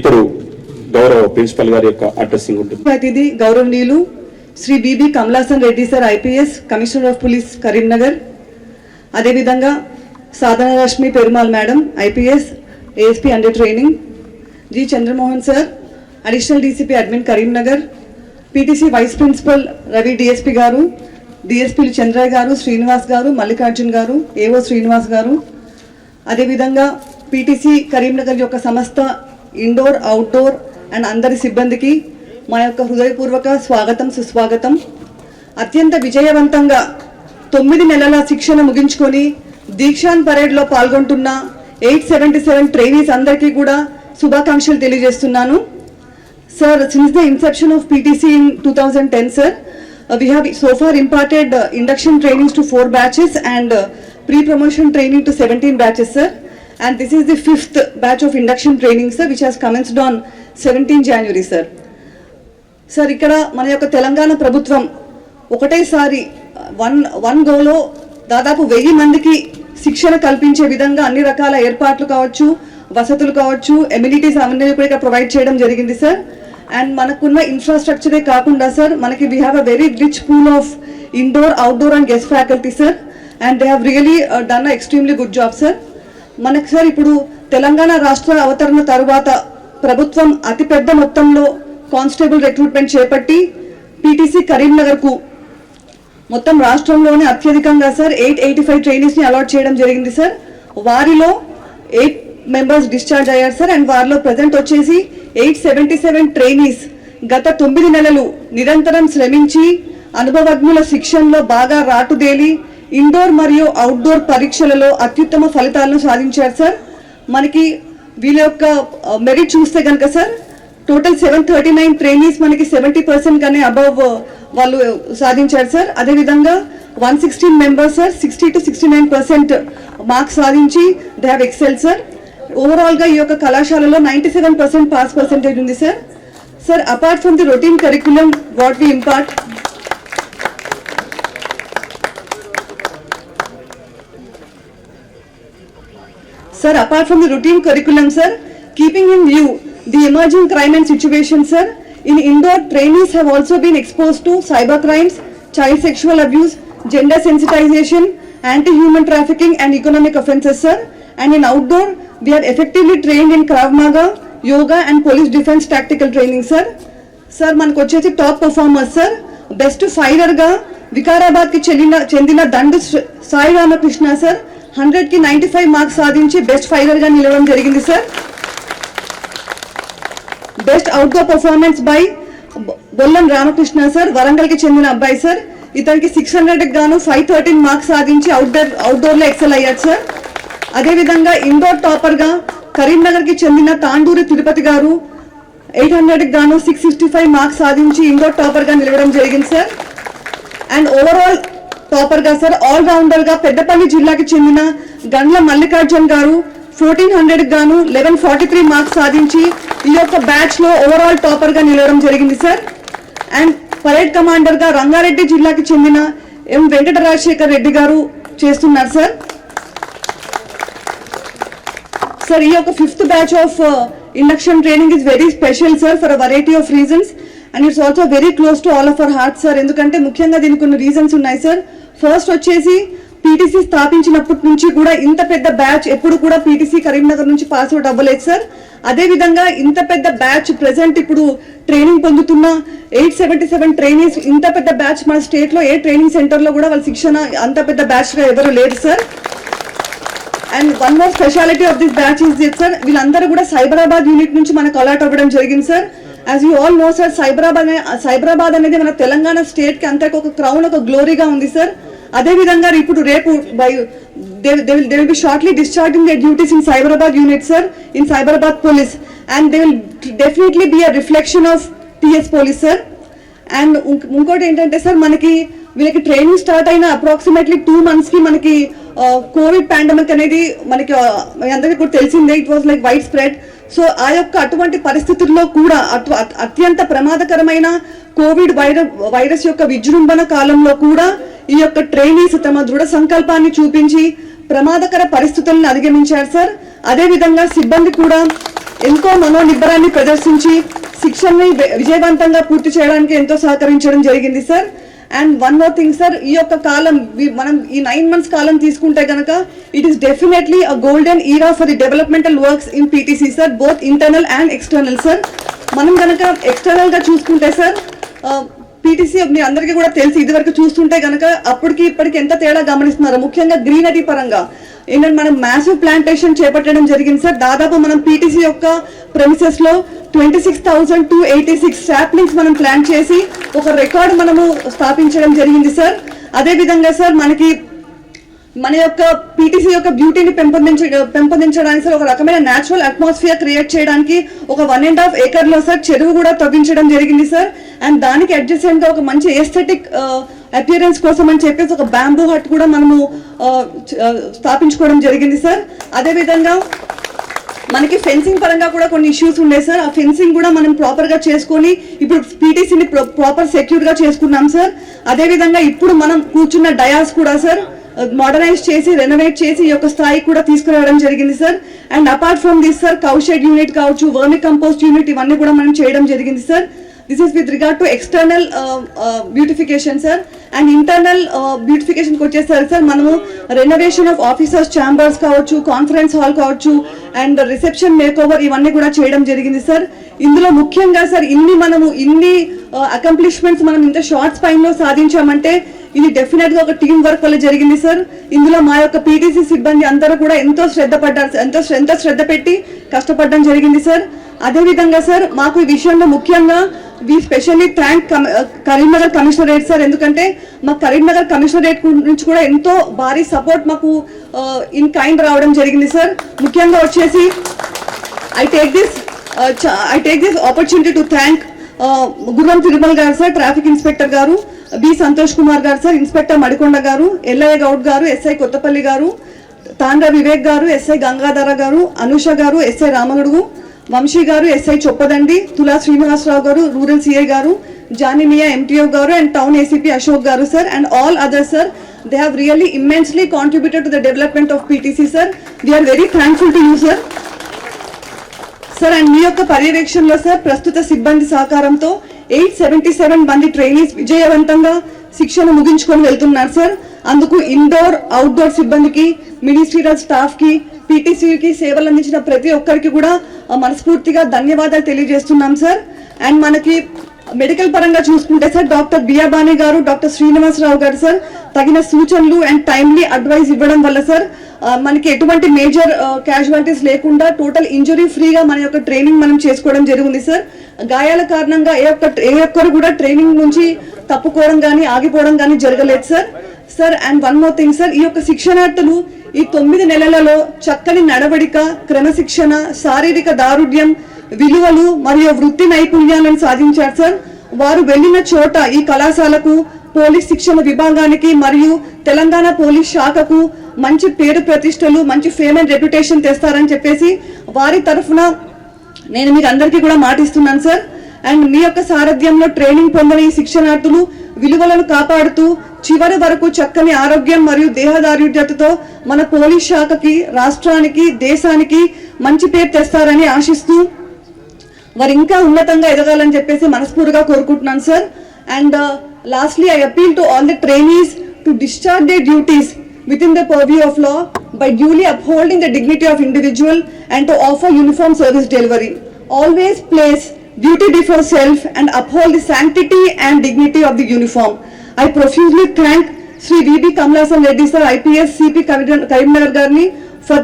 ఇప్పుడు గౌరవ ప్రిన్సిపల్ గారి యొక్క అడ్రస్సింగ్ ఉంటుంది. అతిథి గౌరవనీయులు Shri B B Kamalasan Reddy sir, IPS commissioner of police Karimnagar. అదేవిధంగా Sadhana Rashmi Perumal madam, IPS ASP under training. G Chandramohan sir, additional DCP admin Karimnagar. PTC vice principal Ravi DSP garu, డిఎస్పీలు చంద్రయ్య గారు, శ్రీనివాస్ గారు, మల్లికార్జున్ గారు, ఏఓ శ్రీనివాస్ గారు. అదేవిధంగా పీటీసీ కరీంనగర్ యొక్క సంస్థ ఇండోర్, అవుట్డోర్ అండ్ అందరి సిబ్బందికి మా యొక్క హృదయపూర్వక స్వాగతం, సుస్వాగతం. అత్యంత విజయవంతంగా 9 నెలల శిక్షణ ముగించుకొని దీక్షాన్ పరేడ్లో పాల్గొంటున్న 877 ట్రైనీస్ అందరికీ కూడా శుభాకాంక్షలు తెలియజేస్తున్నాను. Sir, since the Inception of PTC in 2010, sir, we have so far imparted induction trainings to 4 batches and pre-promotion training to 17 batches, sir. And this is the 5th batch of induction training, sir, which has commenced on 17 January, sir. Sir, ikkada mana yokka Telangana ప్రభుత్వం ఒకటేసారి one గోలో దాదాపు 1000 మందికి శిక్షణ కల్పించే విధంగా అన్ని రకాల ఏర్పాట్లు కావచ్చు, వసతులు కావచ్చు, ఎమ్యూనిటీస్ అన్ని కూడా ప్రొవైడ్ చేయడం జరిగింది, సార్. అండ్ మనకున్న ఇన్ఫ్రాస్ట్రక్చరే కాకుండా సార్, మనకి we have a very rich pool of indoor, outdoor and guest faculty, sir. And they have really done a extremely good job, sir. మనకు సార్ ఇప్పుడు తెలంగాణ రాష్ట్ర అవతరణ తర్వాత ప్రభుత్వం అతిపెద్ద మొత్తంలో కానిస్టేబుల్ రిక్రూట్మెంట్ చేపట్టి పీటీసీ కరీంనగర్కు మొత్తం రాష్ట్రంలోనే అత్యధికంగా సార్ 885 ట్రైనీస్ని అలాట్ చేయడం జరిగింది, సార్. వారిలో 8 మెంబర్స్ డిశ్చార్జ్ అయ్యారు, సార్. అండ్ వారిలో ప్రజెంట్ వచ్చేసి 877 ట్రైనీస్ గత 9 నెలలు నిరంతరం శ్రమించి అనుభవజ్ఞుల శిక్షణలో బాగా రాటుదేలి ఇండోర్ మరియు అవుట్డోర్ పరీక్షలలో అత్యుత్తమ ఫలితాలను సాధించారు, సార్. మనకి వీళ్ళ యొక్క మెరిట్ చూస్తే కనుక సార్, టోటల్ 739 ట్రైనీస్ మనకి 70% కన్నా అబవ్ వాళ్ళు సాధించారు, సార్. అదేవిధంగా 116 మెంబర్స్ సార్ 60 to 69% మార్క్స్ సాధించి they have excel, sir. Overall గా ఈ యొక్క కళాశాలలో 97% పాస్ పర్సెంటేజ్ ఉంది, sir. Sir, apart from the routine curriculum what we impart, sir, apart from the routine curriculum, sir, keeping in view the emerging crime and situation, sir, in indoor trainees have also been exposed to cyber crimes, child sexual abuse, gender sensitization, anti-human trafficking and economic offences, sir. And in outdoor, we have effectively trained in Krav Maga, yoga and police defense tactical training, sir. Sir, మనకు వచ్చేసి top performers, sir. Best fighter గా వికారాబాద్ కి చెందిన దండు Sai Ramakrishna, sir, 100కి 95 marks సాధించి best fighter గా నిలవడం జరిగింది, sir. Best outdoor performance by Bollam Ramakrishna, sir, Warangal కి చెందిన అబ్బాయి, సార్. ఇతనికి 600కి గాను 513 మార్క్స్ సాధించి అవుట్డోర్ లో ఎక్సెల్ అయ్యారు, సార్. అదేవిధంగా ఇండోర్ టాపర్ గా కరీంనగర్ కి చెందిన తాండూరి తిరుపతి గారు 800కి గాను 665 మార్క్స్ సాధించి ఇండోర్ టాపర్ గా నిలవడం జరిగింది, సార్. అండ్ ఓవరాల్ టాపర్ గా సార్, ఆల్ రౌండర్ గా పెద్దపల్లి జిల్లాకి చెందిన గండ్ల మల్లికార్జున్ గారు 1400కి గాను 1143 మార్క్స్ సాధించి ఈ యొక్క బ్యాచ్ లో ఓవరాల్ టాపర్ గా నిలవడం జరిగింది, సార్. అండ్ పరేడ్ కమాండర్ గా రంగారెడ్డి జిల్లాకి చెందిన ఎం వెంకట రాజశేఖర్ రెడ్డి గారు చేస్తున్నారు, సార్. సార్, ఈ యొక్క 5th batch of induction training is very special, sir, for a variety of reasons. And it's also very close to all of our heart, sir. ఎందుకంటే ముఖ్యంగా దీనికి కొన్ని రీజన్స్ ఉన్నాయి, సార్. ఫస్ట్ వచ్చేసి పీటీసీ స్థాపించినప్పటి నుంచి కూడా ఇంత పెద్ద బ్యాచ్ ఎప్పుడు కూడా పీటీసీ కరీంనగర్ నుంచి పాస్ అవుట్ అవ్వలేదు, సార్. అదేవిధంగా ఇంత పెద్ద బ్యాచ్ ప్రెసెంట్ ఇప్పుడు ట్రైనింగ్ పొందుతున్న 877 ట్రైనీస్, ఇంత పెద్ద బ్యాచ్ మన స్టేట్ లో ఏ ట్రైనింగ్ సెంటర్ లో కూడా వాళ్ళ శిక్షణ అంత పెద్ద బ్యాచ్ గా ఎవరు లేదు, సార్. And one more speciality of this batch is this, sir, వీళ్ళందరూ కూడా సైబరాబాద్ యూనిట్ నుంచి మనకు అలాట్ అవ్వడం జరిగింది, సార్. As you all know, sir, Cyberabad అనేది మన తెలంగాణ స్టేట్ కి అంతా ఒక క్రౌన్, ఒక గ్లోరీగా ఉంది, సార్. అదేవిధంగా ఇప్పుడు రేపు they will be shortly discharging their duties in Cyberabad unit, sir, in Cyberabad police, and they will definitely be a reflection of TS police, sir. And ఇంకోటి ఏంటంటే సార్, మనకి వీళ్ళకి ట్రైనింగ్ స్టార్ట్ అయిన అప్రాక్సిమేట్లీ 2 months కి మనకి Covid pandemic అనేది మనకి అందరికీ కూడా తెలిసిందే. It was like wide spread. So ఆ యొక్క అటువంటి పరిస్థితుల్లో కూడా అత్యంత ప్రమాదకరమైన కోవిడ్ వైరస్ యొక్క విజృంభణ కాలంలో కూడా ఈ యొక్క ట్రైనీస్ తమ దృఢ సంకల్పాన్ని చూపించి ప్రమాదకర పరిస్థితులను అధిగమించారు, సార్. అదేవిధంగా సిబ్బంది కూడా ఎంతో మనోనిబ్బరాన్ని ప్రదర్శించి శిక్షణని విజయవంతంగా పూర్తి చేయడానికి ఎంతో సహకరించడం జరిగింది sir. And one more thing sir, ఈ యొక్క కాలం మనం ఈ 9 months కాలం తీసుకుంటే కనుక it is definitely a golden era for the developmental works in PTC sir, both internal and external sir. మనం కనుక ఎక్స్టర్నల్ గా చూసుకుంటే సార్, పీటీసీ మీ అందరికీ కూడా తెలిసి ఇదివరకు చూస్తుంటే కనుక అప్పటికి ఇప్పటికి ఎంత తేడా గమనిస్తున్నారు. ముఖ్యంగా గ్రీనరీ పరంగా ఏంటంటే మనం మ్యాసివ్ ప్లాంటేషన్ చేపట్టడం జరిగింది సార్. దాదాపు మనం పీటీసీ యొక్క ప్రెమిసెస్ లో 26,286 సాప్లింగ్స్ మనం ప్లాంట్ చేసి ఒక రికార్డ్ మనము స్థాపించడం జరిగింది సార్. అదే విధంగా సార్ మన యొక్క పీటీసీ యొక్క బ్యూటీని పెంపొందించడానికి సార్ ఒక రకమైన న్యాచురల్ అట్మాస్ఫియర్ క్రియేట్ చేయడానికి ఒక 1.5 acre లో సార్ చెరువు కూడా తవ్వించడం జరిగింది సార్. అండ్ దానికి అడ్జసెంట్ గా ఒక మంచి ఎస్థెటిక్ అపియరెన్స్ కోసం అని చెప్పేసి ఒక బ్యాంబూ హట్ కూడా మనము స్థాపించుకోవడం జరిగింది సార్. అదే విధంగా మనకి ఫెన్సింగ్ పరంగా కూడా కొన్ని ఇష్యూస్ ఉండే సార్. ఆ ఫెన్సింగ్ కూడా మనం ప్రాపర్ గా చేసుకొని ఇప్పుడు పీటీసీని ప్రాపర్ సెక్యూర్ గా చేసుకున్నాం సార్. అదే విధంగా ఇప్పుడు మనం కూర్చున్న డయాస్ కూడా సార్ మోడర్నైజ్ చేసి రెనోవేట్ చేసి ఈ యొక్క స్థాయికి కూడా తీసుకురావడం జరిగింది sir. And apart from this sir cowshed unit కావచ్చు, వర్మి కంపోస్ట్ యూనిట్ ఇవన్నీ కూడా మనం చేయడం జరిగింది sir. This is with regard to external beautification sir. And internal బ్యూటిఫికేషన్కి వచ్చేసరికి సార్ మనము రెనోవేషన్ ఆఫ్ ఆఫీసర్స్ ఛాంబర్స్ కావచ్చు, కాన్ఫరెన్స్ హాల్ కావచ్చు, అండ్ రిసెప్షన్ మేక్ ఓవర్ ఇవన్నీ కూడా చేయడం జరిగింది సార్. ఇందులో ముఖ్యంగా సార్ ఇన్ని అకంప్లిష్మెంట్స్ మనం ఇంత షార్ట్ స్పైన్ లో సాధించామంటే ఇది డెఫినెట్ గా ఒక టీం వర్క్ వల్ల జరిగింది సార్. ఇందులో మా యొక్క పీటీసీ సిబ్బంది అందరూ కూడా ఎంతో శ్రద్ధ పెట్టి కష్టపడడం జరిగింది సార్. అదే విధంగా సార్ మాకు ఈ విషయంలో ముఖ్యంగా we specially thank Karimnagar commissionerate sir. ఎందుకంటే మా కరీంనగర్ కమిషనరేట్ నుంచి కూడా ఎంతో భారీ సపోర్ట్ మాకు ఇన్ కైండ్ రావడం జరిగింది సార్. ముఖ్యంగా వచ్చేసి I take this opportunity to thank గుర్రం తిరుమల్ గారు సార్, ట్రాఫిక్ ఇన్స్పెక్టర్ గారు, బి సంతోష్ కుమార్ గారు సార్, ఇన్స్పెక్టర్ మడికొండ గారు, ఎల్ఐ గౌడ్ గారు, ఎస్ఐ కొత్తపల్లి గారు, తాండ్ర వివేక్ గారు, ఎస్ఐ గంగాధర గారు, అనుష గారు, ఎస్ఐ రామగడుగు, వంశీ గారు, ఎస్ఐ చొప్పదండి, తులా శ్రీనివాసరావు గారు, రూరల్ సిఐ గారు, జానిమియా ఎంటీఓ గారు, and town ACP Ashok garu sir, and all others sir. They have really immensely contributed to the development of PTC sir. We are very thankful to you sir. Sir and మీ యొక్క పర్యవేక్షణలో sir ప్రస్తుత సిబ్బంది సహకారంతో 877 మంది trainees విజయవంతంగా శిక్షణ ముగించుకొని వెళ్తున్నారు సార్. అందుకు ఇండోర్ అవుట్డోర్ సిబ్బందికి, మినిస్ట్రియల్ స్టాఫ్ కి, పీటీసీకి సేవలు అందించిన ప్రతి ఒక్కరికి కూడా మనస్ఫూర్తిగా ధన్యవాదాలు తెలియజేస్తున్నాం సార్. అండ్ మనకి మెడికల్ పరంగా చూసుకుంటే సార్ డాక్టర్ బియాబాని గారు, డాక్టర్ శ్రీనివాసరావు గారు సార్ తగిన సూచనలు అండ్ టైమ్లీ అడ్వైస్ ఇవ్వడం వల్ల సార్ మనకి ఎటువంటి మేజర్ క్యాజువాలిటీస్ లేకుండా టోటల్ ఇంజరీ ఫ్రీగా మన యొక్క ట్రైనింగ్ మనం చేసుకోవడం జరిగింది సార్. గాయాల కారణంగా ఏ ఒక్కరు కూడా ట్రైనింగ్ నుంచి తప్పుకోవడం కానీ ఆగిపోవడం కానీ జరగలేదు sir. And one more thing sir, ఈ యొక్క శిక్షణార్థులు ఈ 9 నెలలలో చక్కని నడవడిక, క్రమశిక్షణ, శారీరక దారుఢ్యం, విలువలు మరియు వృత్తి నైపుణ్యాలను సాధించారు సార్. వారు వెళ్ళిన చోట ఈ కళాశాలకు, పోలీస్ శిక్షణ విభాగానికి మరియు తెలంగాణ పోలీస్ శాఖకు మంచి పేరు ప్రతిష్టలు, మంచి ఫేమ్ అండ్ రెప్యుటేషన్ తెస్తారని చెప్పేసి వారి తరఫున నేను మీకు అందరికీ కూడా మాటిస్తున్నాను సార్. అండ్ మీ యొక్క సారథ్యంలో ట్రైనింగ్ పొందిన ఈ శిక్షణార్థులు విలువలను కాపాడుతూ చివరి వరకు చక్కని ఆరోగ్యం మరియు దేహదారుఢ్యతతో మన పోలీస్ శాఖకి, రాష్ట్రానికి, దేశానికి మంచి పేరు తెస్తారని ఆశిస్తూ వారు ఇంకా ఉన్నతంగా ఎదగాలని చెప్పేసి మనస్ఫూర్తిగా కోరుకుంటున్నాను sir. And lastly I appeal to all the trainees to discharge their duties within the purview of law by duly upholding the dignity of individual and to offer uniform service delivery. Always place duty before self and uphold the sanctity and dignity of the uniform. I profusely thank Sri V.B. Kamlasan Reddy sir, IPS CP Karimnagar Garni for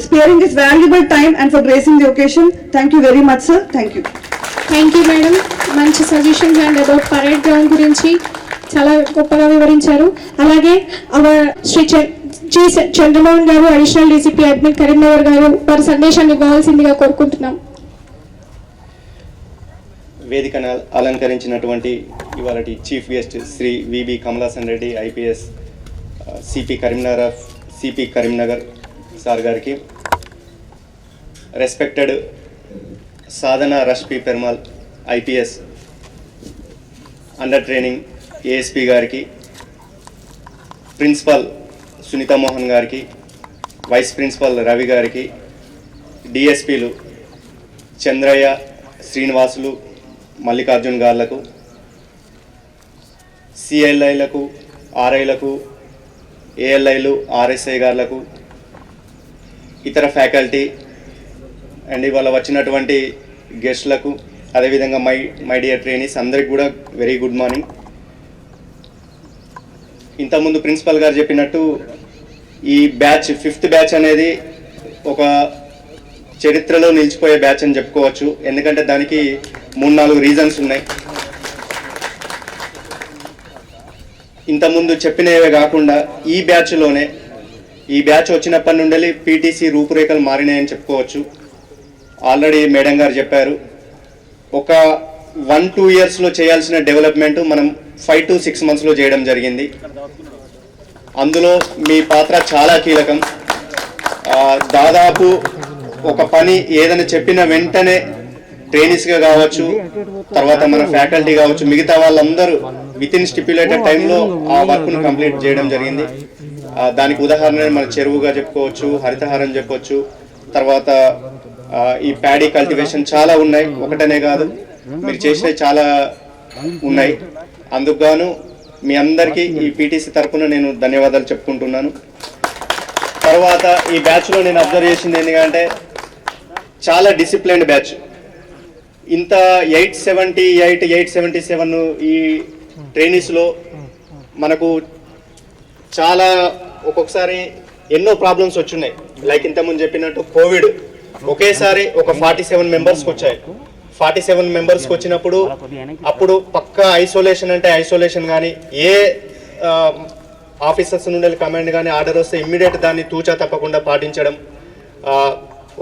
sparing his valuable time and for gracing the occasion. Thank you very much sir. Thank you. Thank you madam. మంచి suggestions and about parade ground గురించి చాలా గొప్పగా వివరించారు. అలాగే Shri G Chandramohan గారు, additional DCP admin Karimnagar గారు వారి సందేశాన్ని ఇవ్వాల్సిందిగా కోరుకుంటున్నాం. వేదికను అలంకరించినటువంటి ఇవాళ chief guest Shri VB Kamalasan Reddy IPS CP Karimnagar sir గారికి, respected Sadhana Rashmi Permal IPS under training ASP గారికి, ప్రిన్సిపల్ సునీతా మోహన్ గారికి, వైస్ ప్రిన్సిపల్ రవి గారికి, డిఎస్పీలు చంద్రయ్య, శ్రీనివాసులు, మల్లికార్జున్ గార్లకు, సిఎల్ఐలకు, ఆర్ఐలకు, ఏఎల్ఐలు, ఆర్ఎస్ఐ గార్లకు, ఇతర ఫ్యాకల్టీ అండ్ ఇవాళ వచ్చినటువంటి గెస్ట్లకు, అదేవిధంగా మై డియర్ ట్రైనీస్ అందరికి కూడా వెరీ గుడ్ మార్నింగ్. ఇంతకుముందు ప్రిన్సిపల్ గారు చెప్పినట్టు ఈ బ్యాచ్ 5th బ్యాచ్ అనేది ఒక చరిత్రలో నిలిచిపోయే బ్యాచ్ అని చెప్పుకోవచ్చు. ఎందుకంటే దానికి 3-4 రీజన్స్ ఉన్నాయి. ఇంతకుముందు చెప్పినవే కాకుండా ఈ బ్యాచ్ వచ్చినప్పటి నుండి పీటీసీ రూపురేఖలు మారినాయని చెప్పుకోవచ్చు. ఆల్రెడీ మేడం గారు చెప్పారు, ఒక 1-2 ఇయర్స్లో చేయాల్సిన డెవలప్మెంట్ మనం 5 to 6 monthsలో చేయడం జరిగింది. అందులో మీ పాత్ర చాలా కీలకం. దాదాపు ఒక పని ఏదైనా చెప్పిన వెంటనే ట్రైనీస్గా కావచ్చు, తర్వాత మన ఫ్యాకల్టీ కావచ్చు, మిగతా వాళ్ళందరూ వితిన్ స్టిప్యులేటెడ్ టైంలో ఆ వర్క్ను కంప్లీట్ చేయడం జరిగింది. దానికి ఉదాహరణ మన చెరువుగా చెప్పుకోవచ్చు, హరితహారం చెప్పవచ్చు, తర్వాత ఈ ప్యాడీ కల్టివేషన్ చాలా ఉన్నాయి, ఒకటనే కాదు, మీరు చేసే చాలా ఉన్నాయి. అందుకు గాను మీ అందరికీ ఈ పీటీసీ తరఫున నేను ధన్యవాదాలు చెప్పుకుంటున్నాను. తర్వాత ఈ బ్యాచ్లో నేను అబ్జర్వ్ చేసింది ఏంటంటే చాలా డిసిప్లైన్డ్ బ్యాచ్. ఇంత 878, 877 ఈ ట్రైనీస్లో మనకు చాలా ఒక్కొక్కసారి ఎన్నో ప్రాబ్లమ్స్ వచ్చున్నాయి. లైక్ ఇంతకుముందు చెప్పినట్టు కోవిడ్ ఒకేసారి ఒక 47 మెంబర్స్కి వచ్చాయి. 47 మెంబర్స్కి వచ్చినప్పుడు అప్పుడు పక్కా ఐసోలేషన్ అంటే ఐసోలేషన్ కానీ, ఏ ఆఫీసర్స్ నుండి కమాండ్ కానీ ఆర్డర్ వస్తే ఇమ్మీడియట్ దాన్ని తూచా తప్పకుండా పాటించడం,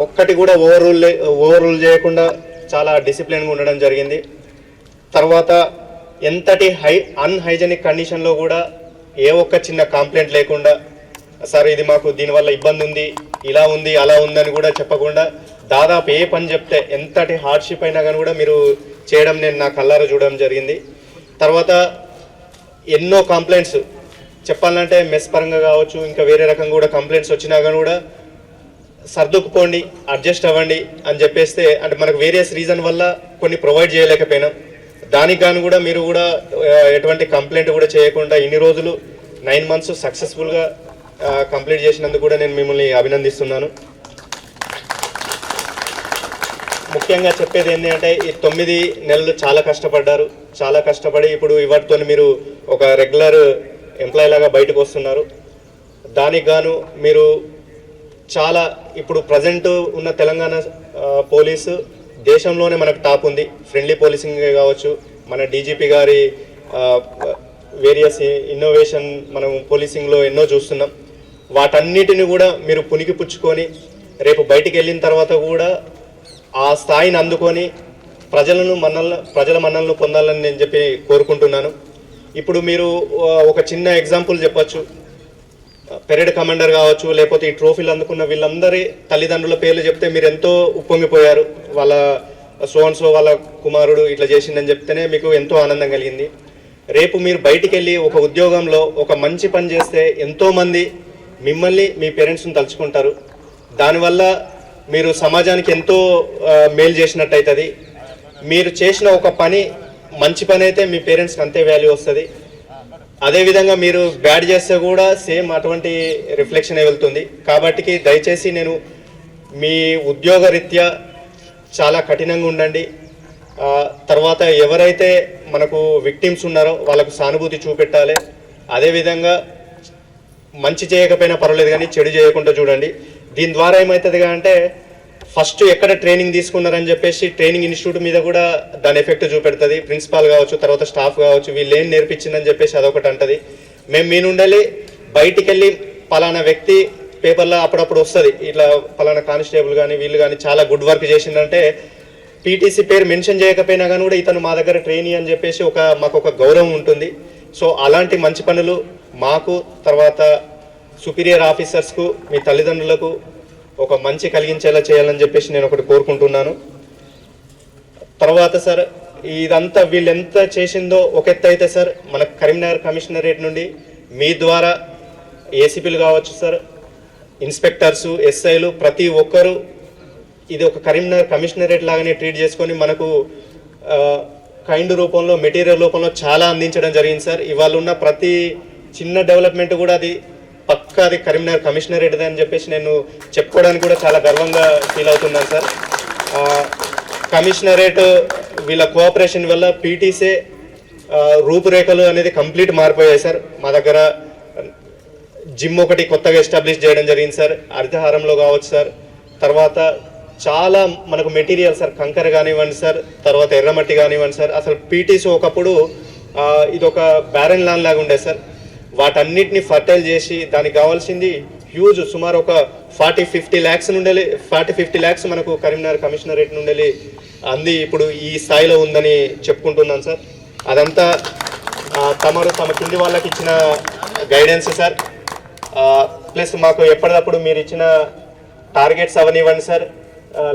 ఒక్కటి కూడా ఓవర్ రూల్ చేయకుండా చాలా డిసిప్లిన్గా ఉండడం జరిగింది. తర్వాత ఎంతటి అన్హైజెనిక్ కండిషన్లో కూడా ఏ ఒక్క చిన్న కంప్లైంట్ లేకుండా, సార్ ఇది మాకు దీనివల్ల ఇబ్బంది ఉంది, ఇలా ఉంది, అలా ఉందని కూడా చెప్పకుండా దాదాపు ఏ పని చెప్తే ఎంతటి హార్డ్షిప్ అయినా కానీ కూడా మీరు చేయడం నేను నా కళ్ళారా చూడడం జరిగింది. తర్వాత ఎన్నో కంప్లైంట్స్ చెప్పాలంటే మెస్ పరంగా కావచ్చు, ఇంకా వేరే రకంగా కూడా కంప్లైంట్స్ వచ్చినా కానీ కూడా సర్దుకుపోండి, అడ్జస్ట్ అవ్వండి అని చెప్పేస్తే, అంటే మనకు వేరియస్ రీజన్ వల్ల కొన్ని ప్రొవైడ్ చేయలేకపోయినాం. దానికి గాను కూడా మీరు కూడా ఎటువంటి కంప్లైంట్ కూడా చేయకుండా ఇన్ని రోజులు 9 months సక్సెస్ఫుల్గా కంప్లీట్ చేసినందుకు కూడా నేను మిమ్మల్ని అభినందిస్తున్నాను. ముఖ్యంగా చెప్పేది ఏంటి అంటే ఈ 9 నెలలు చాలా కష్టపడ్డారు. చాలా కష్టపడి ఇప్పుడు ఇవాటితో మీరు ఒక రెగ్యులర్ ఎంప్లాయీ లాగా బయటకు వస్తున్నారు. దానికి గాను మీరు చాలా ఇప్పుడు ప్రజెంట్ ఉన్న తెలంగాణ పోలీసు దేశంలోనే మనకు టాప్ ఉంది. ఫ్రెండ్లీ పోలీసింగ్ కావచ్చు, మన డీజీపీ గారి వేరియస్ ఇన్నోవేషన్ మనం పోలీసింగ్లో ఎన్నో చూస్తున్నాం. వాటన్నిటిని కూడా మీరు పునికి పుచ్చుకొని రేపు బయటికి వెళ్ళిన తర్వాత కూడా ఆ స్థాయిని అందుకొని ప్రజల మన్నలను పొందాలని నేను చెప్పి కోరుకుంటున్నాను. ఇప్పుడు మీరు ఒక చిన్న ఎగ్జాంపుల్ చెప్పచ్చు. పెరేడ్ కమాండర్ కావచ్చు, లేకపోతే ఈ ట్రోఫీలు అందుకున్న వీళ్ళందరి తల్లిదండ్రుల పేర్లు చెప్తే మీరు ఎంతో ఉప్పొంగిపోయారు. వాళ్ళ సో వాళ్ళ కుమారుడు ఇట్లా చేసిందని చెప్తేనే మీకు ఎంతో ఆనందం కలిగింది. రేపు మీరు బయటికి వెళ్ళి ఒక ఉద్యోగంలో ఒక మంచి పని చేస్తే ఎంతోమంది మిమ్మల్ని మీ పేరెంట్స్ని తలుచుకుంటారు. దానివల్ల మీరు సమాజానికి ఎంతో మేలు చేసినట్టు అవుతుంది. మీరు చేసిన ఒక పని మంచి పని అయితే మీ పేరెంట్స్కి అంతే వాల్యూ వస్తుంది. అదేవిధంగా మీరు బ్యాడ్ చేస్తే కూడా సేమ్ అటువంటి రిఫ్లెక్షన్ వెళ్తుంది. కాబట్టి దయచేసి నేను మీ ఉద్యోగ రీత్యా చాలా కఠినంగా ఉండండి. తర్వాత ఎవరైతే మనకు విక్టిమ్స్ ఉన్నారో వాళ్ళకు సానుభూతి చూపెట్టాలి. అదేవిధంగా మంచి చేయకపోయినా పర్వాలేదు కానీ చెడు చేయకుండా చూడండి. దీని ద్వారా ఏమవుతుందిగా అంటే ఫస్ట్ ఎక్కడ ట్రైనింగ్ తీసుకున్నారని చెప్పేసి ట్రైనింగ్ ఇన్స్టిట్యూట్ మీద కూడా దాని ఎఫెక్ట్ చూపెడుతుంది. ప్రిన్సిపాల్ కావచ్చు, తర్వాత స్టాఫ్ కావచ్చు, వీళ్ళు ఏం నేర్పించిందని చెప్పేసి అదొకటి అంటది. మేము మీ నుండి బయటికి వెళ్ళి పలానా వ్యక్తి పేపర్లో అప్పుడప్పుడు వస్తుంది, ఇట్లా పలానా కానిస్టేబుల్ కానీ వీళ్ళు కానీ చాలా గుడ్ వర్క్ చేసిందంటే పీటీసీ పేరు మెన్షన్ చేయకపోయినా కానీ కూడా ఇతను మా దగ్గర ట్రైనీ అని చెప్పేసి మాకు ఒక గౌరవం ఉంటుంది. సో అలాంటి మంచి పనులు మాకు, తర్వాత సుపీరియర్ ఆఫీసర్స్కు, మీ తల్లిదండ్రులకు ఒక మంచి కలిగించేలా చేయాలని చెప్పేసి నేను ఒకటి కోరుకుంటున్నాను. తర్వాత సార్ ఇదంతా వీళ్ళు ఎంత చేసిందో ఒక ఎత్తు అయితే సార్, మన కరీంనగర్ కమిషనరేట్ నుండి మీ ద్వారా ఏసీపీలు కావచ్చు సార్, ఇన్స్పెక్టర్సు, ఎస్ఐలు ప్రతి ఒక్కరూ ఇది ఒక కరీంనగర్ కమిషనరేట్ లాగానే ట్రీట్ చేసుకొని మనకు కైండ్ రూపంలో మెటీరియల్ రూపంలో చాలా అందించడం జరిగింది సార్. ఇవాళ ఉన్న ప్రతి చిన్న డెవలప్మెంట్ కూడా అది పక్కా అది కరీంనగర్ కమిషనరేట్ అని చెప్పేసి నేను చెప్పుకోవడానికి కూడా చాలా గర్వంగా ఫీల్ అవుతున్నాను సార్. కమిషనరేట్ వీళ్ళ కోఆపరేషన్ వల్ల పీటీసీ రూపురేఖలు అనేది కంప్లీట్ మారిపోయాయి సార్. మా దగ్గర జిమ్ ఒకటి కొత్తగా ఎస్టాబ్లిష్ చేయడం జరిగింది సార్, హరితహారంలో కావచ్చు సార్. తర్వాత చాలా మనకు మెటీరియల్ సార్, కంకర కానివ్వండి సార్, తర్వాత ఎర్రమట్టి కానివ్వండి సార్. అసలు పీటీసీ ఒకప్పుడు ఇది ఒక బ్యారన్ ల్యాండ్ లాగా ఉండేది సార్. వాటన్నిటిని ఫర్టైల్ చేసి దానికి కావాల్సింది హ్యూజ్ సుమారు ఒక 40-50 ల్యాక్స్ నుండి 40-50 ల్యాక్స్ మనకు కరీంనగర్ కమిషనరేట్ నుండి అంది ఇప్పుడు ఈ స్థాయిలో ఉందని చెప్పుకుంటున్నాను సార్. అదంతా తమ కింది వాళ్ళకి ఇచ్చిన గైడెన్స్ సార్. ప్లస్ మాకు ఎప్పటికప్పుడు మీరు ఇచ్చిన టార్గెట్స్ అవనివ్వండి సార్,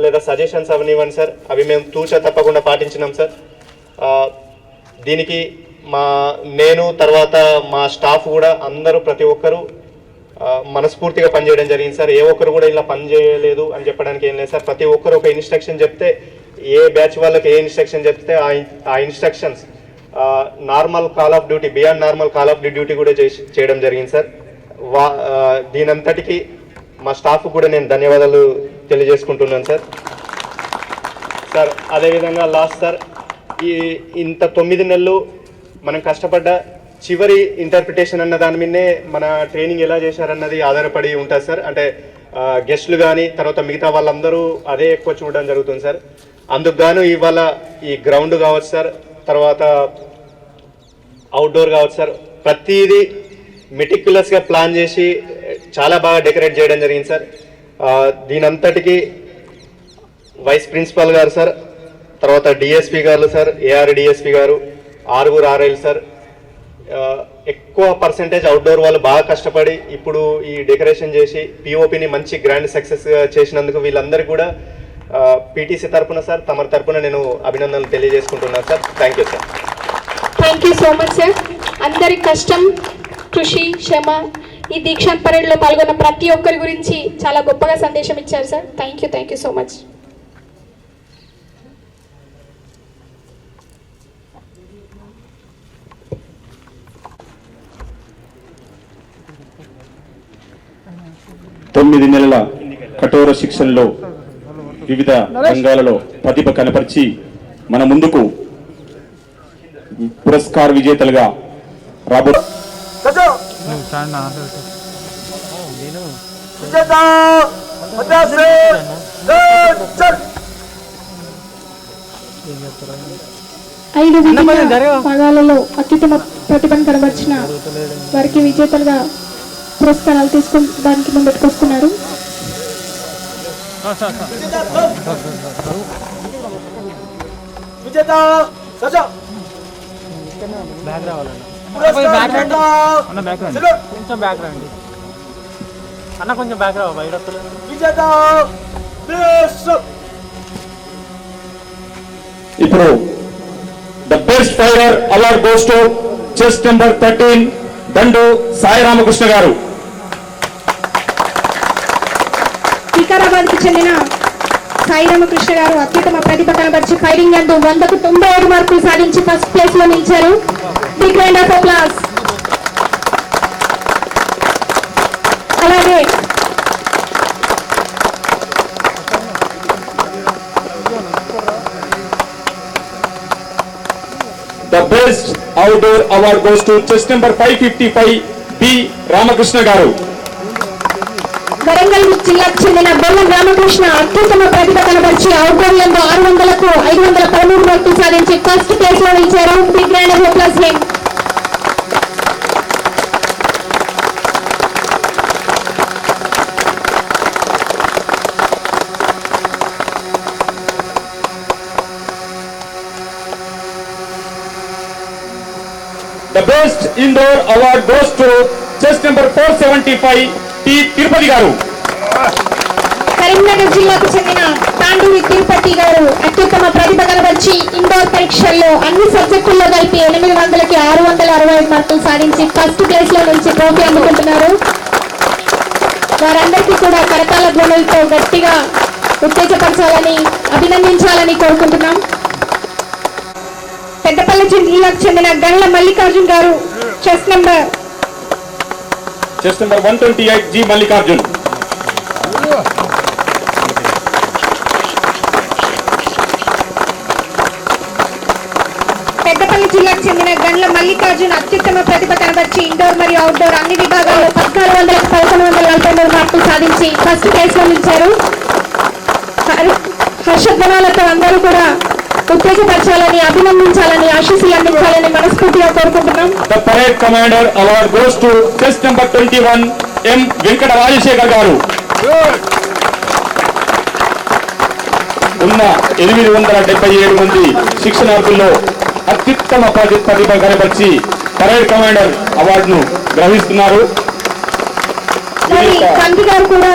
లేదా సజెషన్స్ అవనివ్వండి సార్, అవి మేము తూచా తప్పకుండా పాటించినాం సార్. దీనికి నేను తర్వాత మా స్టాఫ్ కూడా అందరూ ప్రతి ఒక్కరూ మనస్ఫూర్తిగా పనిచేయడం జరిగింది సార్. ఏ ఒక్కరు కూడా ఇలా పని చేయలేదు అని చెప్పడానికి ఏం లేదు సార్. ప్రతి ఒక్కరు ఒక ఇన్స్ట్రక్షన్ చెప్తే, ఏ బ్యాచ్ వాళ్ళకి ఏ ఇన్స్ట్రక్షన్ చెప్తే ఆ instructions normal call of duty, beyond normal call of duty కూడా చేయడం జరిగింది సార్. దీనంతటికి మా స్టాఫ్ కూడా నేను ధన్యవాదాలు తెలియజేసుకుంటున్నాను సార్. సార్ అదేవిధంగా లాస్ట్ సార్, ఇంత 9 నెలలు మనం కష్టపడ్డ చివరి ఇంటర్ప్రిటేషన్ అన్న దాని మీదనే మన ట్రైనింగ్ ఎలా చేశారన్నది ఆధారపడి ఉంటుంది సార్. అంటే గెస్టులు కానీ తర్వాత మిగతా వాళ్ళందరూ అదే ఎక్కువ చూడడం జరుగుతుంది సార్. అందుకు గాను ఇవాళ ఈ గ్రౌండ్ కావచ్చు సార్, తర్వాత అవుట్డోర్ కావచ్చు సార్, ప్రతిదీ మెటిక్యులస్గా ప్లాన్ చేసి చాలా బాగా డెకరేట్ చేయడం జరిగింది సార్. దీనంతటికి వైస్ ప్రిన్సిపాల్ గారు సార్, తర్వాత డిఎస్పి గారు సార్, ఏఆర్ డిఎస్పి గారు, 6 RIలు సార్, ఎక్కువ పర్సెంటేజ్ అవుట్డోర్ వాళ్ళు బాగా కష్టపడి ఇప్పుడు ఈ డెకరేషన్ చేసి పిఓపిని మంచి గ్రాండ్ సక్సెస్ చేసినందుకు వీళ్ళందరికీ కూడా పీటీసీ తరపున సార్, తమ తరపున నేను అభినందనలు తెలియజేసుకుంటున్నాను sir. Thank you sir. Thank you so much sir. అందరి కష్టం, కృషి, శ్రమ ఈ దీక్షాంత్ పరేడ్లో పాల్గొన్న ప్రతి ఒక్కరి గురించి చాలా గొప్పగా సందేశం ఇచ్చారు sir. Thank you so much. తొమ్మిది నెలల కఠోర శిక్షణలో వివిధ రంగాలలో ప్రతిభ కనపరిచి మన ముందుకు పురస్కార విజేతలుగా రాబో ఐదు భాగాలలో అత్యుత్తమ ప్రతిభను కనబర్చిన వారికి విజేతలుగా పురస్కారాలు తీసుకోవడానికి ముందుకు వస్తున్నారు. ఇప్పుడు the best fighter award goes to chess number 13 దండు సాయి రామకృష్ణ గారు. వికారాబాద్ కు చెందిన సాయి రామకృష్ణ గారు అత్యుత్తమ ప్రతిభ కనబరిచి ఫైరింగ్ యందు 100కు 97 మార్కులు సాధించి ఫస్ట్ ప్లేస్ లో నిలిచారు. Big round of applause. అలాగే the best outdoor award goes to chess number 555 B Ramakrishna garu. Warangal జిల్లాకు చెందిన బొల్లం రామకృష్ణ అత్యుత్తమ ప్రతిభ కనబరిచి అవుట్డోర్ యందు 600కు 513 మార్కులు సాధించి ఫస్ట్ ప్లేస్ లో నిలిచారు. Big round of applause him. The best indoor award goes to chess number 475 T Tirupati గారు. కరీంనగర్ జిల్లాకు చెందిన తాండూరి తిరుపతి గారు అత్యుత్తమ ప్రతిభ కనబరిచి ఇండోర్ పరీక్షల్లో అన్ని సబ్జెక్టుల్లో కలిపి 800కి 665 మార్కులు సాధించి ఫస్ట్ ప్లేస్ లో నుంచి ట్రోఫీ అందుకుంటున్నారు. వారందరికీ కూడా కరతాళ ధ్వనులతో గట్టిగా ఉత్తేజపరచాలని అభినందించాలని కోరుకుంటున్నాం. పెద్దపల్లి జిల్లాకు చెందిన గండ్ల మల్లికార్జున్ గారు chess number 128 G Mallikarjun. Peddapalli జిల్లాకు చెందిన గండ్ల మల్లికార్జున్ అత్యుత్తమ ప్రతిభ కనబర్చి ఇండోర్ మరియు అవుట్డోర్ అన్ని విభాగాల్లో 1443 మార్కులు సాధించి ఫస్ట్ ప్లేస్ లో నిలిచారు. హర్షధ్వానాలతో అందరూ కూడా ఉత్తేజపరచాలని అభినందించాలని ఆశీస్సులు అందించాలని మనస్ఫూర్తిగా కోరుకుంటున్నాం. The parade commander award goes to chess number 21 M Venkata Rajasekhar గారు. ఉన్న 877 మంది శిక్షణార్థుల్లో అత్యుత్తమ ప్రతిభ కనబర్చి పరేడ్ కమాండర్ అవార్డును గ్రహిస్తున్నారు. తండ్రి గారు కూడా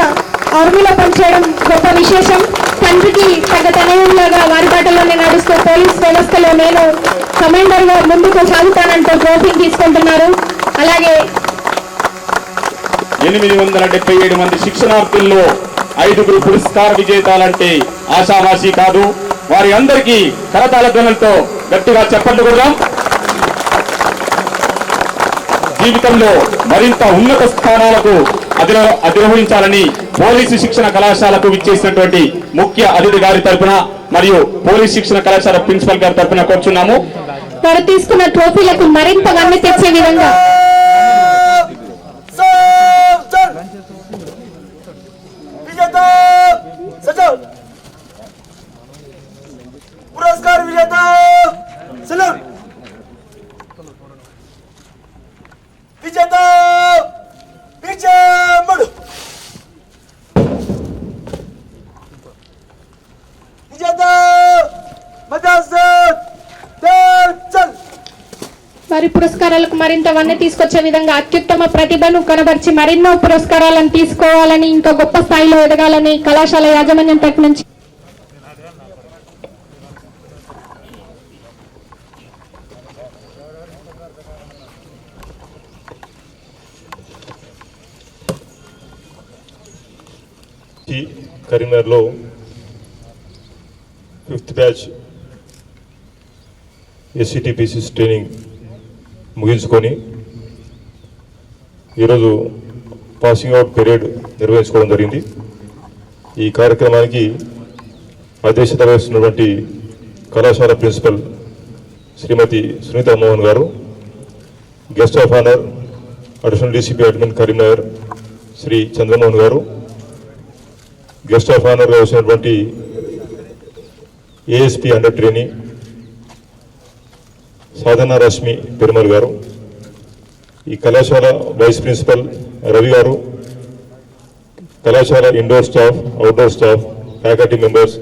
ఆర్మీలో పనిచేయడం గొప్ప విశేషం. తండ్రికి తగ్గ తనయులాగా వారి బాటలోనే నడుస్తూ పోలీస్ వ్యవస్థలో నేను కమాండర్ గా ముందుకు సాగుతానంటూ ట్రోఫీని తీసుకుంటున్నారు. అలాగే 877 మంది శిక్షణార్థుల్లో 5గురు పురస్కార విజేతాలంటే ఆశావాసి కాదు. వారి అందరికీ కరతాళ ధ్వనులతో గట్టిగా చప్పట్లు కొడదాం. జీవితంలో మరింత ఉన్నత స్థానాలకు అధిరోహించాలని పోలీసు శిక్షణ కళాశాలకు విచ్చేసినటువంటి ముఖ్య అతిథి గారి తరఫున మరియు పోలీస్ శిక్షణ కళాశాల ప్రిన్సిపల్ గారి తరఫున కోరుచున్నాము. వారు తీసుకున్న ట్రోఫీలకు మరింత వన్నె తెచ్చే విధంగా पुरस्कार विजेता सलाम विजेता पीछे मुड़ो विजेता मजासत चल వారి పురస్కారాలకు మరింత వన్నె తీసుకొచ్చే విధంగా అత్యుత్తమ ప్రతిభను కనబర్చి మరెన్నో పురస్కారాలను తీసుకోవాలని ఇంకా గొప్ప స్థాయిలో ఎదగాలని కళాశాల యాజమాన్యం తరపు నుంచి కరీంనగర్లో 5th బ్యాచ్ ఎస్సిటిపిసిస్ ట్రైనింగ్ ముగించుకొని ఈరోజు పాసింగ్ అవుట్ పీరియడ్ నిర్వహించుకోవడం జరిగింది. ఈ కార్యక్రమానికి అధ్యక్షత వహిస్తున్నటువంటి కళాశాల ప్రిన్సిపల్ శ్రీమతి సునీత మోహన్ గారు, guest of honour additional DCP admin Karimnagar Shri Chandramohan గారు, గెస్ట్ ఆఫ్ ఆనర్గా వచ్చినటువంటి ASP under training Sadhana Rashmi Perumal గారు, ఈ కళాశాల వైస్ ప్రిన్సిపల్ రవి గారు, కళాశాల indoor staff, outdoor staff, faculty members,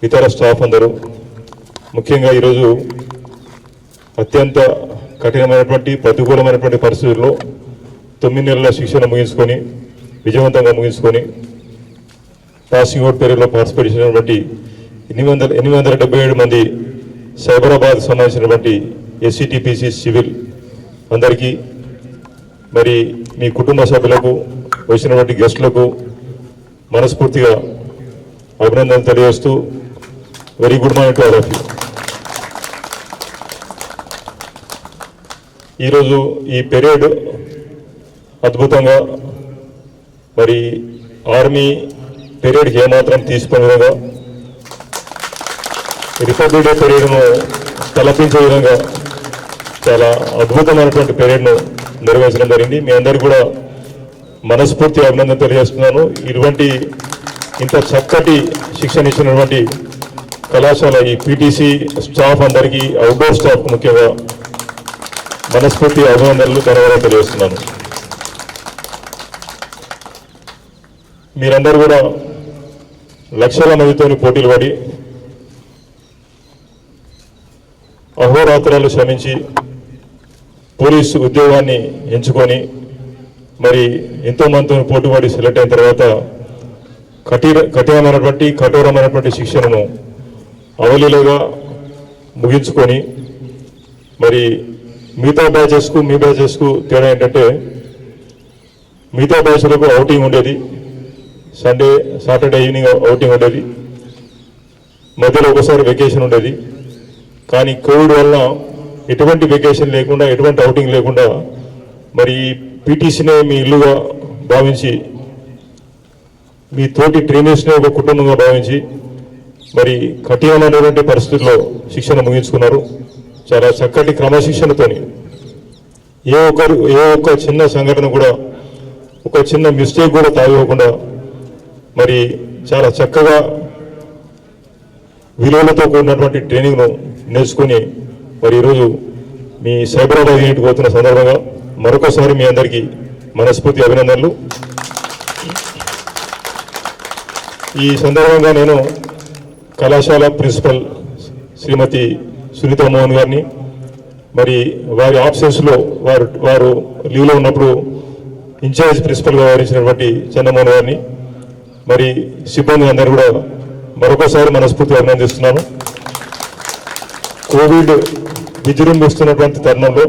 ఇతర స్టాఫ్ అందరూ, ముఖ్యంగా ఈరోజు అత్యంత కఠినమైనటువంటి ప్రతికూలమైనటువంటి పరిస్థితుల్లో 9 నెలల శిక్షణ ముగించుకొని విజయవంతంగా ముగించుకొని పాసింగ్ అవుట్ పీరియడ్లో పార్టిసిపేట్ చేసినటువంటి 877 మంది సైబరాబాద్ సంబంధించినటువంటి ఎస్సిటిపిసి సివిల్ అందరికీ, మరి మీ కుటుంబ సభ్యులకు, వచ్చినటువంటి గెస్టులకు మనస్ఫూర్తిగా అభినందనలు తెలియజేస్తూ very good morning to all of you. ఈరోజు ఈ పీరియడ్ అద్భుతంగా మరి ఆర్మీ పీరియడ్కి ఏమాత్రం తీసుకునే విధంగా రిపబ్లిక్ డే పీరియడ్ను తలపించే విధంగా చాలా అద్భుతమైనటువంటి పీరియడ్ను నిర్వహించడం జరిగింది. మీ అందరికీ కూడా మనస్ఫూర్తి అభినందన తెలియజేస్తున్నాను. ఇంత చక్కటి శిక్షణ ఇచ్చినటువంటి కళాశాల ఈ పీటీసీ స్టాఫ్ అందరికీ, అవుట్డోర్ స్టాఫ్ ముఖ్యంగా మనస్ఫూర్తి అభినందనలు ధన్యవాదాలు తెలియజేస్తున్నాను. మీరందరూ కూడా లక్షల మందితో పోటీలు పడి అహోరాత్రాలు శ్రమించి పోలీసు ఉద్యోగాన్ని ఎంచుకొని మరి ఎంతోమందితో పోటీపడి సెలెక్ట్ అయిన తర్వాత కఠోరమైనటువంటి శిక్షణను అవలీలుగా ముగించుకొని మరి మిగతా బ్యాచెస్కు తేడా ఏంటంటే మిగతా బ్యాచ్లకు అవుటింగ్ ఉండేది, సాటర్డే ఈవినింగ్ అవుటింగ్ ఉండేది, మధ్యలో ఒకసారి వెకేషన్ ఉండేది. కానీ కోవిడ్ వలన ఎటువంటి వెకేషన్ లేకుండా, ఎటువంటి అవుటింగ్ లేకుండా మరి పీటీసీనే మీ ఇల్లుగా భావించి, మీ తోటి ట్రైనర్స్నే ఒక కుటుంబంగా భావించి మరి కఠినమైనటువంటి పరిస్థితుల్లో శిక్షణ ముగించుకున్నారు. చాలా చక్కటి క్రమశిక్షణతోని ఏ ఒక్క చిన్న సంఘటన కూడా, ఒక చిన్న మిస్టేక్ కూడా తాగివ్వకుండా మరి చాలా చక్కగా విలువలతో కూడినటువంటి ట్రైనింగ్ను నేర్చుకుని మరి ఈరోజు మీ సైబరాబాద్ యూనిట్కి పోతున్న సందర్భంగా మరొకసారి మీ అందరికీ మనస్ఫూర్తి అభినందనలు. ఈ సందర్భంగా నేను కళాశాల ప్రిన్సిపల్ శ్రీమతి సునీత మోహన్ గారిని, మరి వారి ఆబ్సెన్స్లో వారు లీవ్లో ఉన్నప్పుడు ఇన్ఛార్జ్ ప్రిన్సిపల్గా వ్యవహరించినటువంటి చంద్రమోహన్ గారిని, మరి సిబ్బంది అందరూ కూడా మరొకసారి మనస్ఫూర్తిగా అభినందిస్తున్నాను. కోవిడ్ విజృంభిస్తున్నటువంటి తరుణంలో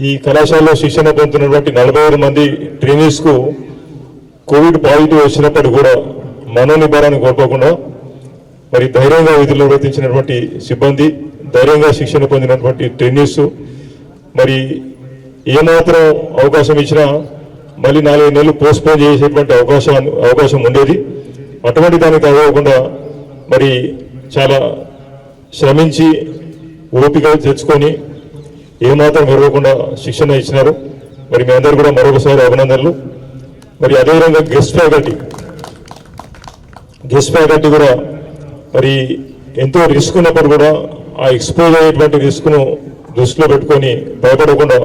ఈ కళాశాలలో శిక్షణ పొందుతున్నటువంటి 45 మంది ట్రైనీస్కు కోవిడ్ పాజిటివ్ వచ్చినప్పటికీ కూడా మనోనిబ్బరాన్ని కోల్పోకుండా మరి ధైర్యంగా విధులు నిర్వర్తించినటువంటి సిబ్బంది, ధైర్యంగా శిక్షణ పొందినటువంటి ట్రైనీస్, మరి ఏమాత్రం అవకాశం ఇచ్చినా మళ్ళీ 4 నెలలు పోస్ట్పోన్ చేసేటువంటి అవకాశం ఉండేది. అటువంటి దానికి తగ్గకుండా మరి చాలా శ్రమించి ఓపిక తెచ్చుకొని ఏమాత్రం విరవకుండా శిక్షణ ఇచ్చినారు. మరి మీ అందరూ కూడా మరొకసారి అభినందనలు. మరి అదేవిధంగా గెస్ట్ ఫ్యాకల్టీ కూడా మరి ఎంతో రిస్క్ ఉన్నప్పుడు కూడా ఆ ఎక్స్పోజ్ అయ్యేటువంటి రిస్క్ను దృష్టిలో పెట్టుకొని భయపడకుండా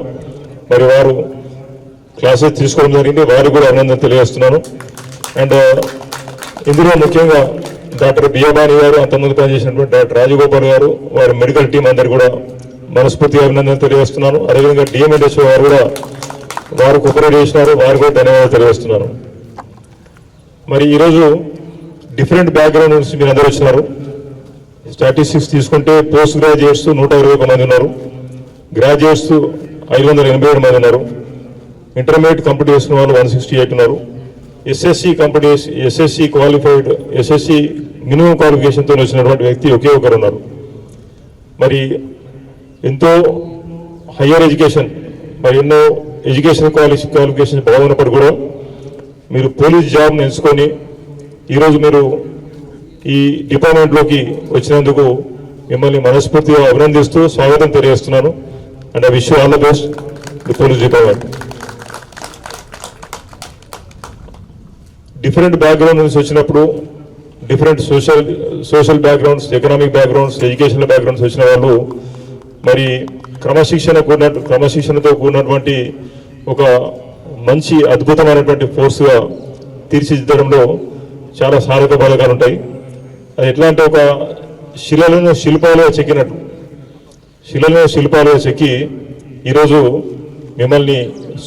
మరి వారు క్లాసెస్ తీసుకోవడం జరిగింది. వారికి కూడా అభినందన తెలియజేస్తున్నాను. అండ్ ఇందులో ముఖ్యంగా డాక్టర్ బియ్యబాని గారు, అంతకుముందు పనిచేసినటువంటి డాక్టర్ రాజగోపాల్ గారు, వారి మెడికల్ టీం అందరు కూడా మనస్ఫూర్తిగా అభినందన తెలియజేస్తున్నాను. అదేవిధంగా డిఎంఎన్హెచ్ఓ గారు కూడా వారు కోఆపరేట్ చేసినారు, వారు కూడా ధన్యవాదాలు తెలియజేస్తున్నాను. మరి ఈరోజు డిఫరెంట్ బ్యాక్గ్రౌండ్ నుంచి మీరు అందరూ వచ్చినారు. స్టాటిస్టిక్స్ తీసుకుంటే పోస్ట్ గ్రాడ్యుయేట్స్ 121 మంది ఉన్నారు, గ్రాడ్యుయేట్స్ 587 మంది ఉన్నారు, ఇంటర్మీడియట్ కంప్లీట్ చేసిన వాళ్ళు 168 ఉన్నారు, ఎస్ఎస్సి క్వాలిఫైడ్, ఎస్ఎస్సి మినిమం క్వాలిఫికేషన్తో వచ్చినటువంటి వ్యక్తి ఒకే ఒకరు ఉన్నారు. మరి ఎంతో హయ్యర్ ఎడ్యుకేషన్, మరి ఎన్నో ఎడ్యుకేషన్ క్వాలిఫికేషన్ బాగున్నప్పుడు కూడా మీరు పోలీస్ జాబ్ని ఎంచుకొని ఈరోజు మీరు ఈ డిపార్ట్మెంట్లోకి వచ్చినందుకు మిమ్మల్ని మనస్ఫూర్తిగా అభినందిస్తూ స్వాగతం తెలియజేస్తున్నాను. And I wish you all the best the police department. Different background నుంచి వచ్చినప్పుడు, different social backgrounds, economic backgrounds, educational backgrounds వచ్చిన వాళ్ళు మరి క్రమశిక్షణతో కూడినటువంటి ఒక మంచి అద్భుతమైనటువంటి ఫోర్స్గా తీర్చిదిద్దడంలో చాలా సాధక బాధకాలు ఉంటాయి. అది ఎట్లా అంటే ఒక శిలలను శిల్పాలుగా చెక్కి ఈరోజు మిమ్మల్ని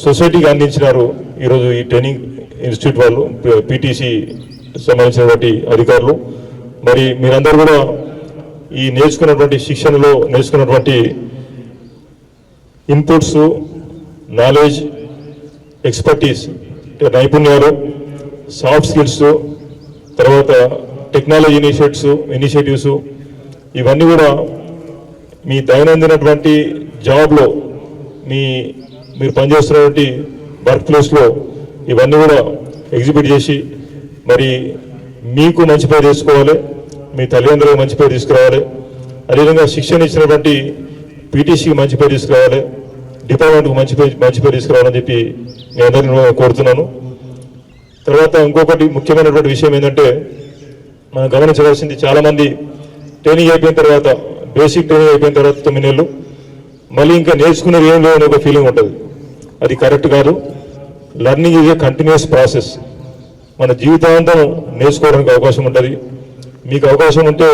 సొసైటీకి అందించినారు. ఈరోజు ఈ ట్రైనింగ్ ఇన్స్టిట్యూట్ వాళ్ళు, పీటీసీ సంబంధించినటువంటి అధికారులు. మరి మీరందరూ కూడా ఈ నేర్చుకున్నటువంటి శిక్షణలో నేర్చుకున్నటువంటి ఇన్పుట్స్, నాలెడ్జ్, ఎక్స్పర్టీస్, నైపుణ్యాలు, సాఫ్ట్ స్కిల్స్, తర్వాత టెక్నాలజీ ఇనిషియేటివ్స్ ఇవన్నీ కూడా మీ దైనందినటువంటి జాబ్లో, మీరు పనిచేస్తున్నటువంటి వర్క్ ప్లేస్లో ఇవన్నీ కూడా ఎగ్జిబిట్ చేసి మరి మీకు మంచి పేరు తీసుకోవాలి, మీ తల్లిదండ్రులకు మంచి పేరు తీసుకురావాలి, అదేవిధంగా శిక్షణ ఇచ్చినటువంటి పీటీసీకి మంచి పేరు తీసుకురావాలి, డిపార్ట్మెంట్కు మంచి పేరు తీసుకురావాలని చెప్పి మీ అందరినీ కోరుతున్నాను. తర్వాత ఇంకొకటి ముఖ్యమైనటువంటి విషయం ఏంటంటే, మనం గమనించవలసింది, చాలామంది ట్రైనింగ్ అయిపోయిన తర్వాత, బేసిక్ ట్రైనింగ్ అయిపోయిన తర్వాత 9 నెలలు మళ్ళీ ఇంకా నేర్చుకునేది ఏం లేదని ఒక ఫీలింగ్ ఉంటుంది. అది కరెక్ట్ కాదు. Learning is a continuous process. మన జీవితాంతం నేర్చుకోవడానికి అవకాశం ఉంటుంది. మీకు అవకాశం ఉంటే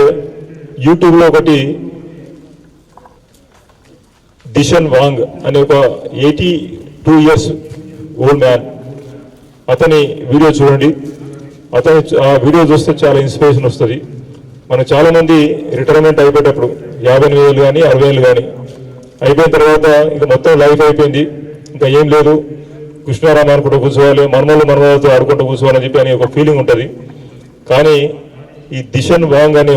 యూట్యూబ్లో ఒకటి దిషన్ వాంగ్ అనే ఒక 82 years ఓల్డ్ మ్యాన్, అతని వీడియో చూడండి. ఆ వీడియో చూస్తే చాలా ఇన్స్పిరేషన్ వస్తుంది. మనం చాలామంది రిటైర్మెంట్ అయిపోయేటప్పుడు 50,000 కానీ 60,000 కానీ అయిపోయిన తర్వాత ఇంకా మొత్తం లైఫ్ అయిపోయింది, ఇంకా ఏం లేదు, కృష్ణారామ అనుకుంటూ కూర్చోవాలి, మనవలతో ఆడుకుంటూ కూర్చోవాలని చెప్పి అనే ఒక ఫీలింగ్ ఉంటుంది. కానీ ఈ దిషన్ వాంగ్ అనే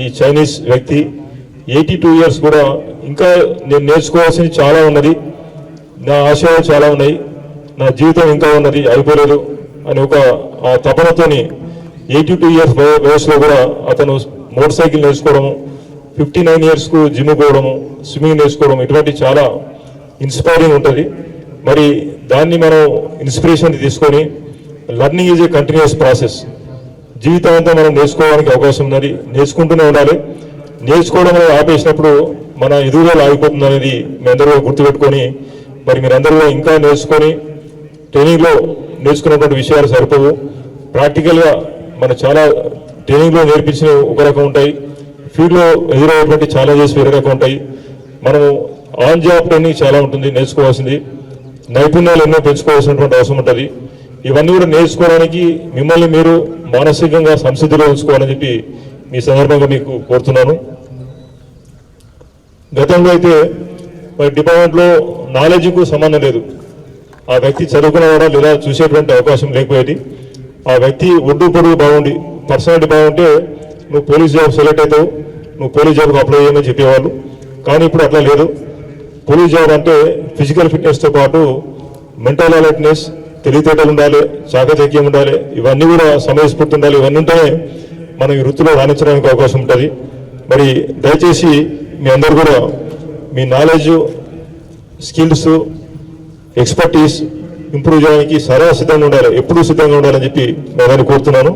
ఈ చైనీస్ వ్యక్తి 82 ఇయర్స్ కూడా ఇంకా నేను నేర్చుకోవాల్సింది చాలా ఉన్నది, నా ఆశయాలు చాలా ఉన్నాయి, నా జీవితం ఇంకా ఉన్నది, అయిపోలేదు అని ఆ తపనతోని 82 ఇయర్స్ వయసులో కూడా అతను మోటార్ సైకిల్ నేర్చుకోవడము, 59 ఇయర్స్కు జిమ్ పోవడము, స్విమ్మింగ్ నేర్చుకోవడం, ఇటువంటి చాలా ఇన్స్పైరింగ్ ఉంటుంది. మరి దాన్ని మనం ఇన్స్పిరేషన్ తీసుకొని learning is a continuous process, జీవితం అంతా మనం నేర్చుకోవడానికి అవకాశం ఉన్నది, నేర్చుకుంటూనే ఉండాలి. నేర్చుకోవడం అనేది ఆపేసినప్పుడు మన ఎదుగుదల ఆగిపోతుంది అనేది మీ అందరూ గుర్తుపెట్టుకొని, మరి మీరందరూ ఇంకా నేర్చుకొని ట్రైనింగ్లో నేర్చుకున్నటువంటి విషయాలు సరిపోవు. ప్రాక్టికల్గా మన చాలా ట్రైనింగ్లో నేర్పించిన ఒక రకం ఉంటాయి, ఫీల్డ్లో ఎదురయ్యేటువంటి ఛాలెంజెస్ వేరే రకం ఉంటాయి. మనము ఆన్ జాబ్ ట్రైనింగ్ చాలా ఉంటుంది, నేర్చుకోవాల్సింది, నైపుణ్యాలు ఎన్నో పెంచుకోవాల్సినటువంటి అవసరం ఉంటుంది. ఇవన్నీ కూడా నేర్చుకోవడానికి మిమ్మల్ని మీరు మానసికంగా సంసిద్ధిలో ఉంచుకోవాలని చెప్పి మీ సందర్భంగా మీకు కోరుతున్నాను. గతంలో అయితే మరి డిపార్ట్మెంట్లో నాలెడ్జ్కు సంబంధం లేదు, ఆ వ్యక్తి చదువుకునేవాడా లేదా చూసేటువంటి అవకాశం లేకపోయేది. ఆ వ్యక్తి ఒడ్డు పొడుగు బాగుండి పర్సనాలిటీ బాగుంటే నువ్వు పోలీస్ జాబ్ సెలెక్ట్ అవుతావు, నువ్వు పోలీస్ జాబ్కి అప్లై చేయమని చెప్పేవాళ్ళు. కానీ ఇప్పుడు అట్లా లేదు. పోలీస్ జాబ్ అంటే ఫిజికల్ ఫిట్నెస్తో పాటు మెంటల్ అలర్ట్నెస్, తెలివితేటలు ఉండాలి, చాకచక్యం ఉండాలి, ఇవన్నీ కూడా సమయస్ఫూర్తి ఉండాలి. ఇవన్నీ ఉంటేనే మనం ఈ వృత్తిలో రాణించడానికి అవకాశం ఉంటుంది. మరి దయచేసి మీ అందరూ కూడా మీ నాలెడ్జ్, స్కిల్స్, ఎక్స్పర్టీస్ ఇంప్రూవ్ చేయడానికి సర్వ సిద్ధంగా ఉండాలి, ఎప్పుడూ సిద్ధంగా ఉండాలని చెప్పి నేను కోరుతున్నాను.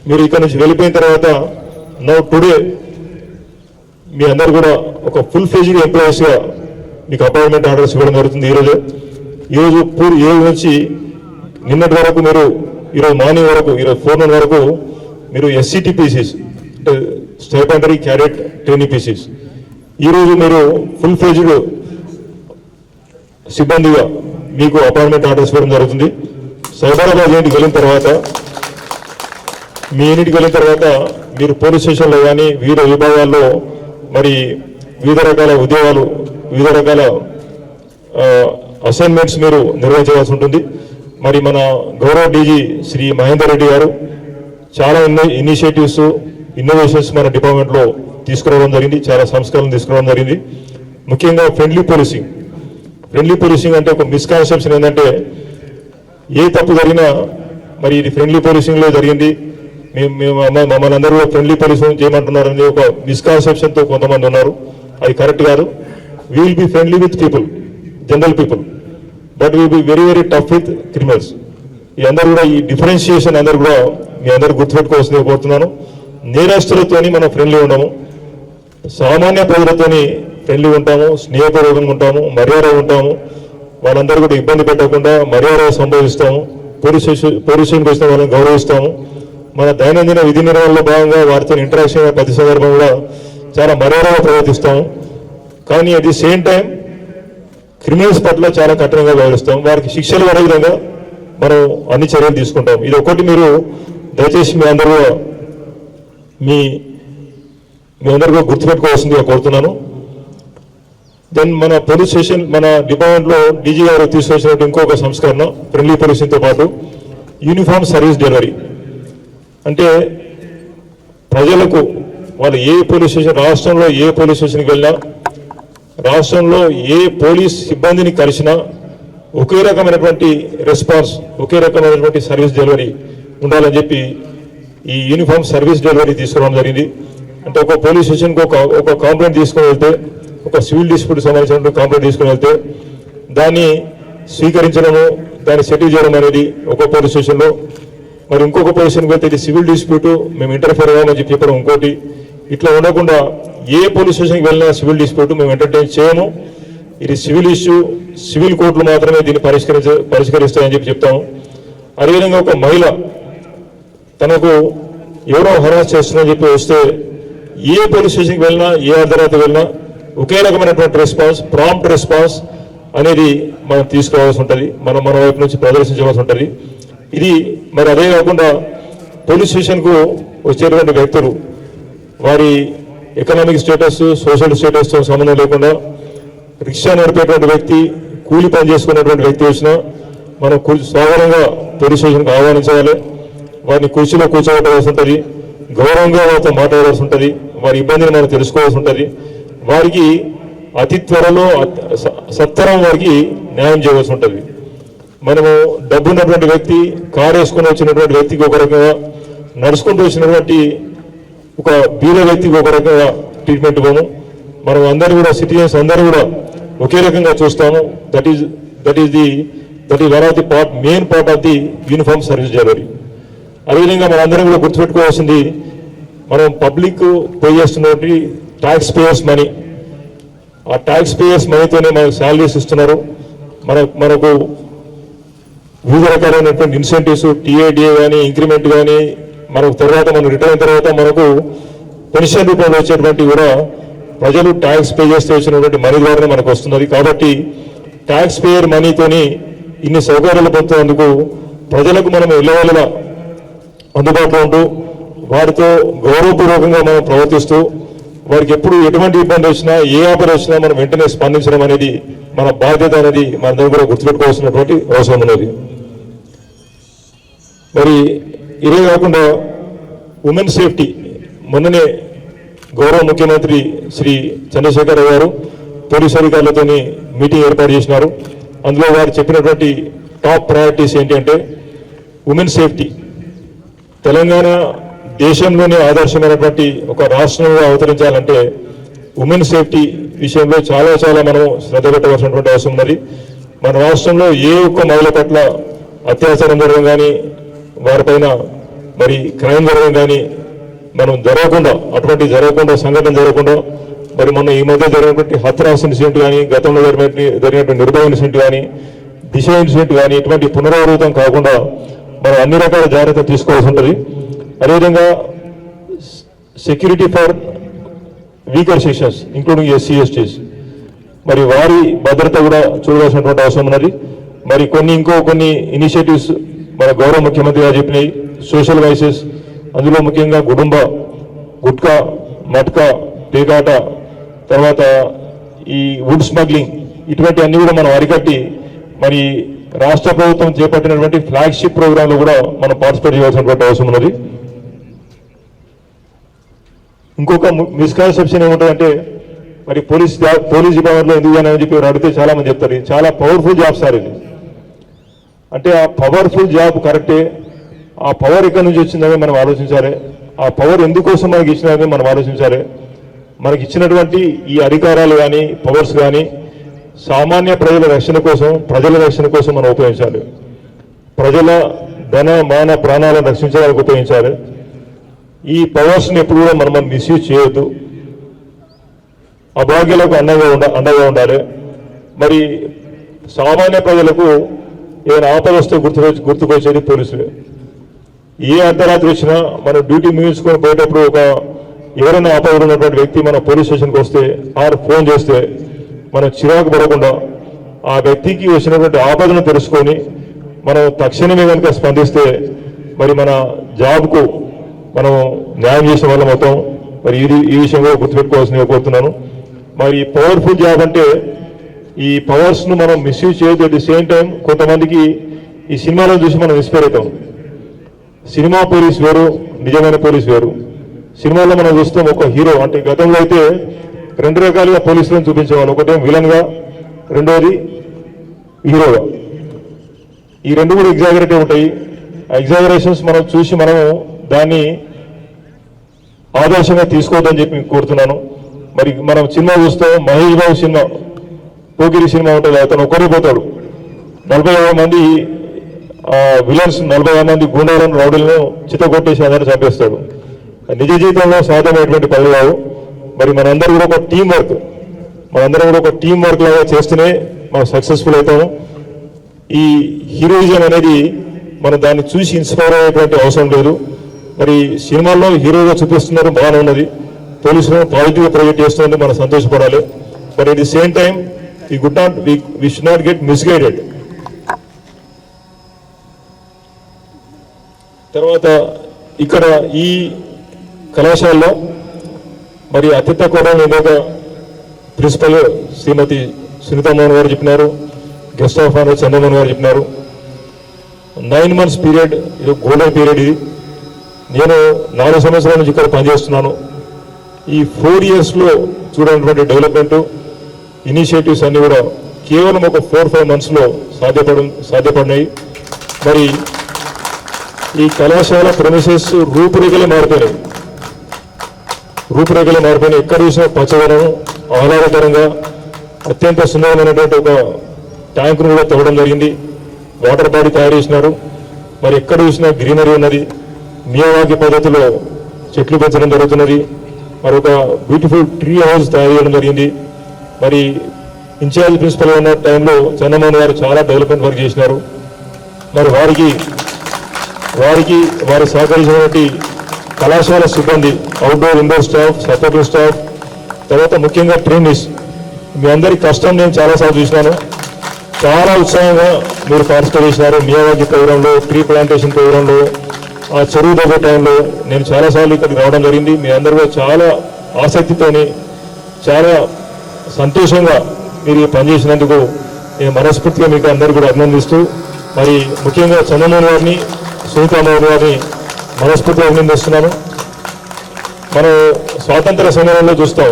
మీరు ఇక్కడ నుంచి వెళ్ళిపోయిన తర్వాత టుడే మీ అందరు కూడా ఒక ఫుల్ ఫ్లెజ్డ్ ఎంప్లాయీస్గా మీకు అపాయింట్మెంట్ ఆర్డర్స్ ఇవ్వడం జరుగుతుంది. ఈరోజు 7 నుంచి నిన్నటి వరకు మీరు ఈరోజు మార్నింగ్ వరకు, ఈరోజు 4 వరకు మీరు SCTPCs అంటే స్టైపెండరీ క్యాడెట్ ట్రైనింగ్ పీసీస్, ఈరోజు మీరు ఫుల్ ఫ్లెజ్డ్ సిబ్బందిగా మీకు అపాయింట్మెంట్ ఆర్డర్స్ ఇవ్వడం జరుగుతుంది. సైబరాబాద్ యూనిట్కి వెళ్ళిన తర్వాత, మీ యూనిట్కి వెళ్ళిన తర్వాత మీరు పోలీస్ స్టేషన్లో కానీ వివిధ విభాగాల్లో మరి వివిధ రకాల ఉద్యోగాలు, వివిధ రకాల అసైన్మెంట్స్ మీరు నిర్వహించవలసి ఉంటుంది. మరి మన గౌరవ డీజీ శ్రీ మహేందర్ రెడ్డి గారు చాలా ఇనిషియేటివ్స్, ఇన్నోవేషన్స్ మన డిపార్ట్మెంట్లో తీసుకురావడం జరిగింది, చాలా సంస్కరణలు తీసుకురావడం జరిగింది. ముఖ్యంగా ఫ్రెండ్లీ పోలీసింగ్. ఫ్రెండ్లీ పోలీసింగ్ అంటే ఒక మిస్కాన్సెప్షన్ ఏంటంటే, ఏ తప్పు జరిగినా మరి ఇది ఫ్రెండ్లీ పోలీసింగ్లో జరిగింది, మమ్మల్ని అందరూ ఫ్రెండ్లీ పోలీసింగ్ చేయమంటున్నారని ఒక మిస్కాన్సెప్షన్తో కొంతమంది ఉన్నారు. అది కరెక్ట్ కాదు. We will be friendly with people, general people, but will be very very tough with criminals. ఈ అందరూ కూడా ఈ డిఫరెన్షియేషన్ అందరూ కూడా మీ అందరూ గుర్తుపెట్టుకోవాల్సిందిగా కోరుతున్నాను. నేరస్తులతోని మనం ఫ్రెండ్లీ ఉండము, సామాన్య ప్రజలతోని ఫ్రెండ్లీ ఉంటాము, స్నేహపూర్వకంగా ఉంటాము, మర్యాద ఉంటాము. వాళ్ళందరూ కూడా ఇబ్బంది పెట్టకుండా మర్యాద సంబోధిస్తాము. పోలీస్ స్టేషన్కి వచ్చిన వాళ్ళని గౌరవిస్తాము. మన దైనందిన విధి నిర్వహణలో భాగంగా వారితో ఇంటరాక్షన్ ప్రతి సందర్భం కూడా చాలా మర్యాదగా ప్రవర్తిస్తాము. కానీ at the same time criminals పట్ల చాలా కఠినంగా వ్యవహరిస్తాం. వారికి శిక్షలు పడే విధంగా మనం అన్ని చర్యలు తీసుకుంటాం. ఇది ఒకటి మీరు దయచేసి మీ అందరూ గుర్తుపెట్టుకోవాల్సిందిగా కోరుతున్నాను. దెన్ మన పోలీస్ స్టేషన్, మన డిపార్ట్మెంట్లో డీజీ గారు తీసుకొచ్చినట్టు ఇంకొక సంస్కరణ ఫ్రెండ్లీ పోలీసింగ్తో పాటు యూనిఫామ్ సర్వీస్ డెలివరీ. అంటే ప్రజలకు వాళ్ళు ఏ పోలీస్ స్టేషన్, రాష్ట్రంలో ఏ పోలీస్ స్టేషన్కి వెళ్ళినా, రాష్ట్రంలో ఏ పోలీస్ సిబ్బందిని కలిసినా ఒకే రకమైనటువంటి రెస్పాన్స్, ఒకే రకమైనటువంటి సర్వీస్ డెలివరీ ఉండాలని చెప్పి ఈ యూనిఫామ్ సర్వీస్ డెలివరీ తీసుకురావడం జరిగింది. అంటే ఒక పోలీస్ స్టేషన్కి ఒక కంప్లైంట్ తీసుకుని వెళ్తే, ఒక సివిల్ డిస్ప్యూట్ సంబంధించిన కంప్లైంట్ తీసుకుని వెళ్తే దాన్ని స్వీకరించడము, దాన్ని సెటిల్ చేయడం అనేది ఒక పోలీస్ స్టేషన్లో, మరి ఇంకొక పోలీస్ స్టేషన్కి వెళ్తే ఇది సివిల్ డిస్ప్యూట్, మేము ఇంటర్ఫేర్ అవ్వమని చెప్పడం ఇంకోటి. ఇట్లా ఉండకుండా ఏ పోలీస్ స్టేషన్కి వెళ్ళినా సివిల్ డిస్ప్యూట్ మేము ఎంటర్టైన్ చేయము, ఇది సివిల్ ఇష్యూ, సివిల్ కోర్టులు మాత్రమే దీన్ని పరిష్కరిస్తాయని చెప్పి చెప్తాము. అదేవిధంగా ఒక మహిళ తనకు ఎవరో హరాస్ చేస్తున్నారని చెప్పి వస్తే ఏ పోలీస్ స్టేషన్కి వెళ్ళినా, ఏ అర్ధరాత్రి వెళ్ళినా ఒకే రకమైనటువంటి రెస్పాన్స్, ప్రాంప్ట్ రెస్పాన్స్ అనేది మనం తీసుకోవాల్సి ఉంటుంది, మన వైపు నుంచి ప్రదర్శించవలసి ఉంటుంది. ఇది మరి అదే కాకుండా పోలీస్ స్టేషన్కు వచ్చేటువంటి వ్యక్తులు వారి ఎకనామిక్ స్టేటస్, సోషల్ స్టేటస్తో సంబంధం లేకుండా రిక్షా నడిపేటువంటి వ్యక్తి, కూలి పని చేసుకునేటువంటి వ్యక్తి వచ్చినా, మనం స్వాగతంగా పోలీస్ స్టేషన్కి ఆహ్వానించాలి. వారిని కుర్చీలో కూర్చోబెట్టవలసి ఉంటుంది, గౌరవంగా వారితో మాట్లాడవలసి ఉంటుంది, వారి ఇబ్బందిని మనం తెలుసుకోవాల్సి ఉంటుంది. వారికి అతి త్వరలో సత్వరం వారికి న్యాయం చేయవలసి ఉంటుంది. మనము డబ్బు ఉన్నటువంటి వ్యక్తి, కారు వేసుకొని వచ్చినటువంటి వ్యక్తికి ఒక రకంగా, నడుచుకుంటూ వచ్చినటువంటి ఒక బీద వ్యక్తికి ఒక రకంగా ట్రీట్మెంట్ ఇవ్వము. మనం అందరూ కూడా సిటిజన్స్ అందరూ కూడా ఒకే రకంగా చూస్తాము. That is one of the main part of the uniform service delivery. అదేవిధంగా మనందరం కూడా గుర్తుపెట్టుకోవాల్సింది, మనం పబ్లిక్ పే చేస్తున్నటువంటి ట్యాక్స్ పేయర్స్ మనీ, ఆ ట్యాక్స్ పేయర్స్ మనీతోనే మనకు శాలరీస్ ఇస్తున్నారు. మనకు వివిధ రకాలైనటువంటి ఇన్సెంటివ్స్, టీఏడిఏ కానీ, ఇంక్రిమెంట్ కానీ, మనకు తర్వాత మనం రిటైర్ అయిన తర్వాత మనకు పెన్షన్ రూపంలో వచ్చేటువంటి కూడా ప్రజలు ట్యాక్స్ పే చేస్తే వచ్చినటువంటి మనీ ద్వారానే మనకు వస్తున్నది. కాబట్టి ట్యాక్స్ పేయర్ మనీతోని ఇన్ని సౌకర్యాలు పొందుతున్నందుకు ప్రజలకు మనం ఎల్లవేళలా అందుబాటులో ఉంటూ వారితో గౌరవపూర్వకంగా మనం ప్రవర్తిస్తూ వారికి ఎప్పుడు ఎటువంటి ఇబ్బంది వచ్చినా, ఏ ఆపద వచ్చినా మనం వెంటనే స్పందించడం అనేది మన బాధ్యత అనేది మనందరూ కూడా గుర్తుపెట్టుకోవాల్సినటువంటి అవసరం ఉన్నది. మరి ఇదే కాకుండా ఉమెన్ సేఫ్టీ, మొన్ననే గౌరవ ముఖ్యమంత్రి శ్రీ చంద్రశేఖర్ గారు పోలీసు అధికారులతో మీటింగ్ ఏర్పాటు చేసినారు. అందులో వారు చెప్పినటువంటి టాప్ ప్రయారిటీస్ ఏంటి అంటే ఉమెన్ సేఫ్టీ. తెలంగాణ దేశంలోనే ఆదర్శమైనటువంటి ఒక రాష్ట్రంగా అవతరించాలంటే ఉమెన్ సేఫ్టీ విషయంలో చాలా మనం శ్రద్ధ పెట్టవలసినటువంటి అవసరం ఉన్నది. మన రాష్ట్రంలో ఏ ఒక్క మహిళ పట్ల అత్యాచారం జరగడం కానీ, వారిపైన మరి క్రైమ్ జరగడం కానీ మనం అటువంటి జరగకుండా సంఘటన జరగకుండా, మరి మొన్న ఈ మధ్య జరిగినటువంటి హత్రాస్ ఇన్సిడెంట్ కానీ, గతంలో జరిగినటువంటి నిర్భయ ఇన్సిడెంట్ కానీ, దిశ ఇన్సిడెంట్ కానీ ఇటువంటి పునరావృతం కాకుండా మనం అన్ని రకాల జాగ్రత్తలు తీసుకోవాల్సి ఉంటుంది. అదేవిధంగా security for weaker sections including SC ఎస్టీస్, మరి వారి భద్రత కూడా చూడవలసినటువంటి అవసరం ఉన్నది. మరి కొన్ని ఇనిషియేటివ్స్ మన గౌరవ ముఖ్యమంత్రి గారు చెప్పినాయి. సోషల్ వైసెస్, అందులో ముఖ్యంగా గుట్కా, మట్కా, పేకాట, తర్వాత ఈ వుడ్ స్మగ్లింగ్, ఇటువంటి అన్ని కూడా మనం అరికట్టి మరి రాష్ట్ర ప్రభుత్వం చేపట్టినటువంటి ఫ్లాగ్షిప్ ప్రోగ్రాంలో కూడా మనం పార్టిసిపేట్ చేయాల్సినటువంటి అవసరం ఉన్నది. ఇంకొక మిస్కన్సెప్షన్ ఏముంటుందంటే, మరి పోలీస్ డిపార్ట్మెంట్లో ఎందుకు అని చెప్పి అడిగితే చాలా మంది చెప్తారు చాలా పవర్ఫుల్ జాబ్ సార్ ఇది అంటే. ఆ పవర్ఫుల్ జాబ్ కరెక్టే, ఆ పవర్ ఎక్కడి నుంచి వచ్చిందని మనం ఆలోచించాలి. ఆ పవర్ ఎందుకోసం మనకి ఇచ్చినదని మనం ఆలోచించాలి. మనకి ఇచ్చినటువంటి ఈ అధికారాలు కానీ, పవర్స్ కానీ సామాన్య ప్రజల రక్షణ కోసం మనం ఉపయోగించాలి. ప్రజల ధన మాన ప్రాణాలను రక్షించడానికి ఉపయోగించాలి. ఈ పవర్స్ని ఎప్పుడు కూడా మనం మిస్యూజ్ చేయొద్దు. అభాగ్యులకు అండగా ఉండాలి. మరి సామాన్య ప్రజలకు ఏదైనా ఆపద వస్తే గుర్తుకొచ్చేది పోలీసులే. ఏ అర్ధరాత్రి వచ్చినా మనం డ్యూటీ ముగించుకొని పోయేటప్పుడు ఎవరైనా ఆపద ఉన్నటువంటి వ్యక్తి మన పోలీస్ స్టేషన్కి వస్తే ఫోన్ చేస్తే మనం చిరాకు పడకుండా ఆ వ్యక్తికి వచ్చినటువంటి ఆపదను తెలుసుకొని మనం తక్షణమే కనుక స్పందిస్తే మరి మన జాబ్కు మనం న్యాయం చేసే వాళ్ళం అవుతాం. మరి ఈ విషయంలో గుర్తుపెట్టుకోవాల్సిందిగా కోరుతున్నాను. మరి పవర్ఫుల్ జాబ్ అంటే ఈ పవర్స్ను మనం మిస్యూజ్ చేయొద్దు. అట్ ది సేమ్ టైం కొంతమందికి ఈ సినిమాలో చూసి మనం ఇన్స్పైర్ అవుతాం. సినిమా పోలీస్ వేరు, నిజమైన పోలీస్ వేరు. సినిమాలో మనం చూస్తాం ఒక హీరో అంటే, గతంలో అయితే 2 రకాలుగా పోలీసులను చూపించేవాళ్ళు. ఒకటే విలన్గా, రెండోది హీరోగా. ఈ రెండు కూడా ఎగ్జాగరేటివ్ ఉంటాయి. ఆ ఎగ్జాగరేషన్స్ మనం చూసి మనము దాన్ని ఆదర్శంగా తీసుకోవద్దని చెప్పి కోరుతున్నాను. మరి మనం సినిమా చూస్తాం, మహేష్ బాబు సినిమా, పోకిరి సినిమా ఉంటుంది. అతను ఒక్కడే పోతాడు, 40 మంది విలన్స్, 40 మంది గుండాలను, రౌడీలను చిత్తగొట్టేసి అందరూ చంపేస్తాడు. నిజ జీవితంలో సాధ్యమైనటువంటి పనులు కావు. మరి మనందరూ కూడా ఒక టీం వర్క్ లాగా చేస్తేనే మనం సక్సెస్ఫుల్ అవుతాము. ఈ హీరోయిజం అనేది మనం దాన్ని చూసి ఇన్స్పైర్ అయ్యేటువంటి అవసరం లేదు. మరి సినిమాల్లో హీరోగా చూపిస్తున్నారు, బాగానే ఉన్నది. పోలీసులను పాజిటివ్గా ప్రొజెక్ట్ చేస్తున్నది మనం సంతోషపడాలి. But at the same time we should not get misguided. తర్వాత ఇక్కడ ఈ కళాశాలలో మరి అత్యంత కూడా ఇంకొక ప్రిన్సిపల్ శ్రీమతి సునీత మోహన్ గారు చెప్పినారు, గెస్ట్ ఆఫ్ ఆనర్ చంద్రమోహన్ గారు చెప్పినారు. 9 months పీరియడ్, ఇది గోల్డెన్ పీరియడ్. ఇది నేను 4 సంవత్సరాల నుంచి ఇక్కడ పనిచేస్తున్నాను. ఈ 4 yearsలో చూడనటువంటి డెవలప్మెంట్ ఇనిషియేటివ్స్ అన్నీ కూడా కేవలం ఒక 4-5 monthsలో సాధ్యపడినాయి. మరి ఈ కళాశాల ప్రెమిసెస్ రూపురేఖలే మారిపోయినాయి. ఎక్కడ చూసినా పచ్చదనం, ఆహ్లాదకరంగా అత్యంత సుందరమైనటువంటి ఒక ట్యాంకును కూడా తవ్వడం జరిగింది. వాటర్ బాడీ తయారు చేసినారు. మరి ఎక్కడ చూసినా గ్రీనరీ ఉన్నది. మియావాకి పద్ధతిలో చెట్లు పెంచడం జరుగుతున్నది. మరి ఒక బ్యూటిఫుల్ ట్రీ హౌస్ తయారు చేయడం జరిగింది. మరి ఇన్ఛార్జ్ ప్రిన్సిపల్ ఉన్న టైంలో చంద్రమోహన్ గారు చాలా డెవలప్మెంట్ వర్క్ చేసినారు. మరి వారు సహకరించినటువంటి కళాశాల సిబ్బంది, outdoor indoor staff, supportive staff, తర్వాత ముఖ్యంగా ట్రైనీస్, మీ అందరి కష్టం నేను చాలాసార్లు చూసినాను. చాలా ఉత్సాహంగా మీరు పార్టిసిపేట్ చేసినారు. మియావాకి ప్రోగ్రాంలో, ట్రీ ప్లాంటేషన్ ప్రోగ్రాంలో, ఆ చెరువు దగ్గర టైంలో నేను చాలాసార్లు ఇక్కడికి రావడం జరిగింది. మీ అందరూ కూడా చాలా ఆసక్తితోని, చాలా సంతోషంగా మీరు పనిచేసినందుకు నేను మనస్ఫూర్తిగా మీకు అందరూ కూడా అభినందిస్తూ, మరి ముఖ్యంగా చంద్రమోహన్ గారిని, సునీతామోహన్ గారిని మనస్ఫూర్తిగా అభినందిస్తున్నాను. మనం స్వాతంత్ర సమయంలో చూస్తాం,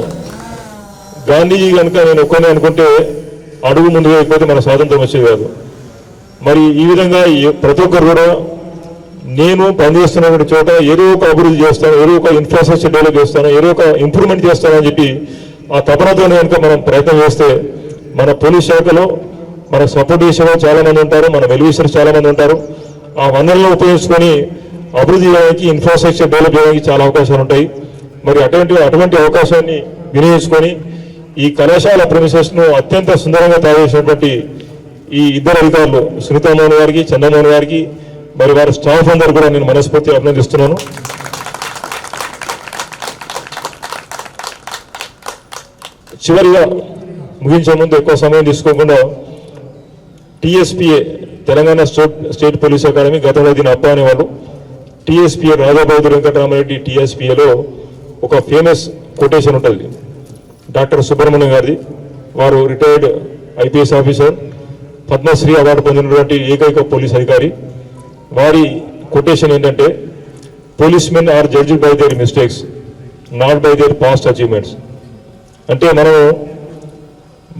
గాంధీజీ కనుక నేను ఒక్కనే అనుకుంటే అడుగు ముందుకు అయిపోతే మన స్వాతంత్రం వచ్చేది కాదు. మరి ఈ విధంగా ప్రతి ఒక్కరు కూడా నేను పనిచేస్తున్నటువంటి చోట ఏదో ఒక అభివృద్ధి చేస్తాను, ఏదో ఒక ఇన్ఫ్రాస్ట్రక్చర్ డెవలప్ చేస్తాను, ఏదో ఒక ఇంప్రూవ్మెంట్ చేస్తానని చెప్పి ఆ తపనతో కనుక మనం ప్రయత్నం చేస్తే మన పోలీస్ శాఖలో మనకు సపోర్ట్ చేసేవారు చాలామంది ఉంటారు, మన వెల్విషర్స్ చాలామంది ఉంటారు. ఆ వనరులను ఉపయోగించుకొని అభివృద్ధి చేయడానికి, ఇన్ఫ్రాస్ట్రక్చర్ డెవలప్ చేయడానికి చాలా అవకాశాలు ఉంటాయి. మరి అటువంటి అవకాశాన్ని వినియోగించుకొని ఈ కళాశాల ప్రెమిసెస్ను అత్యంత సుందరంగా తయారు చేసినటువంటి ఈ ఇద్దరు అధికారులు, సునీతామోహన్ గారికి, చంద్రమోహన్ గారికి, మరి వారి స్టాఫ్ అందరూ కూడా నేను మనస్ఫూర్తిగా అభినందిస్తున్నాను. చివరిగా ముగించే ముందు ఎక్కువ సమయం తీసుకోకుండా TSPA, Telangana state police academy, గతంలో దీని అప్ప అనేవాళ్ళు. టీఎస్పీఏ రాజాబహదూర్ వెంకటరామరెడ్డి టీఎస్పీఏలో ఒక ఫేమస్ కొటేషన్ ఉంటుంది డాక్టర్ సుబ్రహ్మణ్యం గారిది. వారు retired IPS officer, Padma Shri award పొందినటువంటి ఏకైక పోలీస్ అధికారి. వారి కొటేషన్ ఏంటంటే, police men are judged by their mistakes, not by their past achievements. అంటే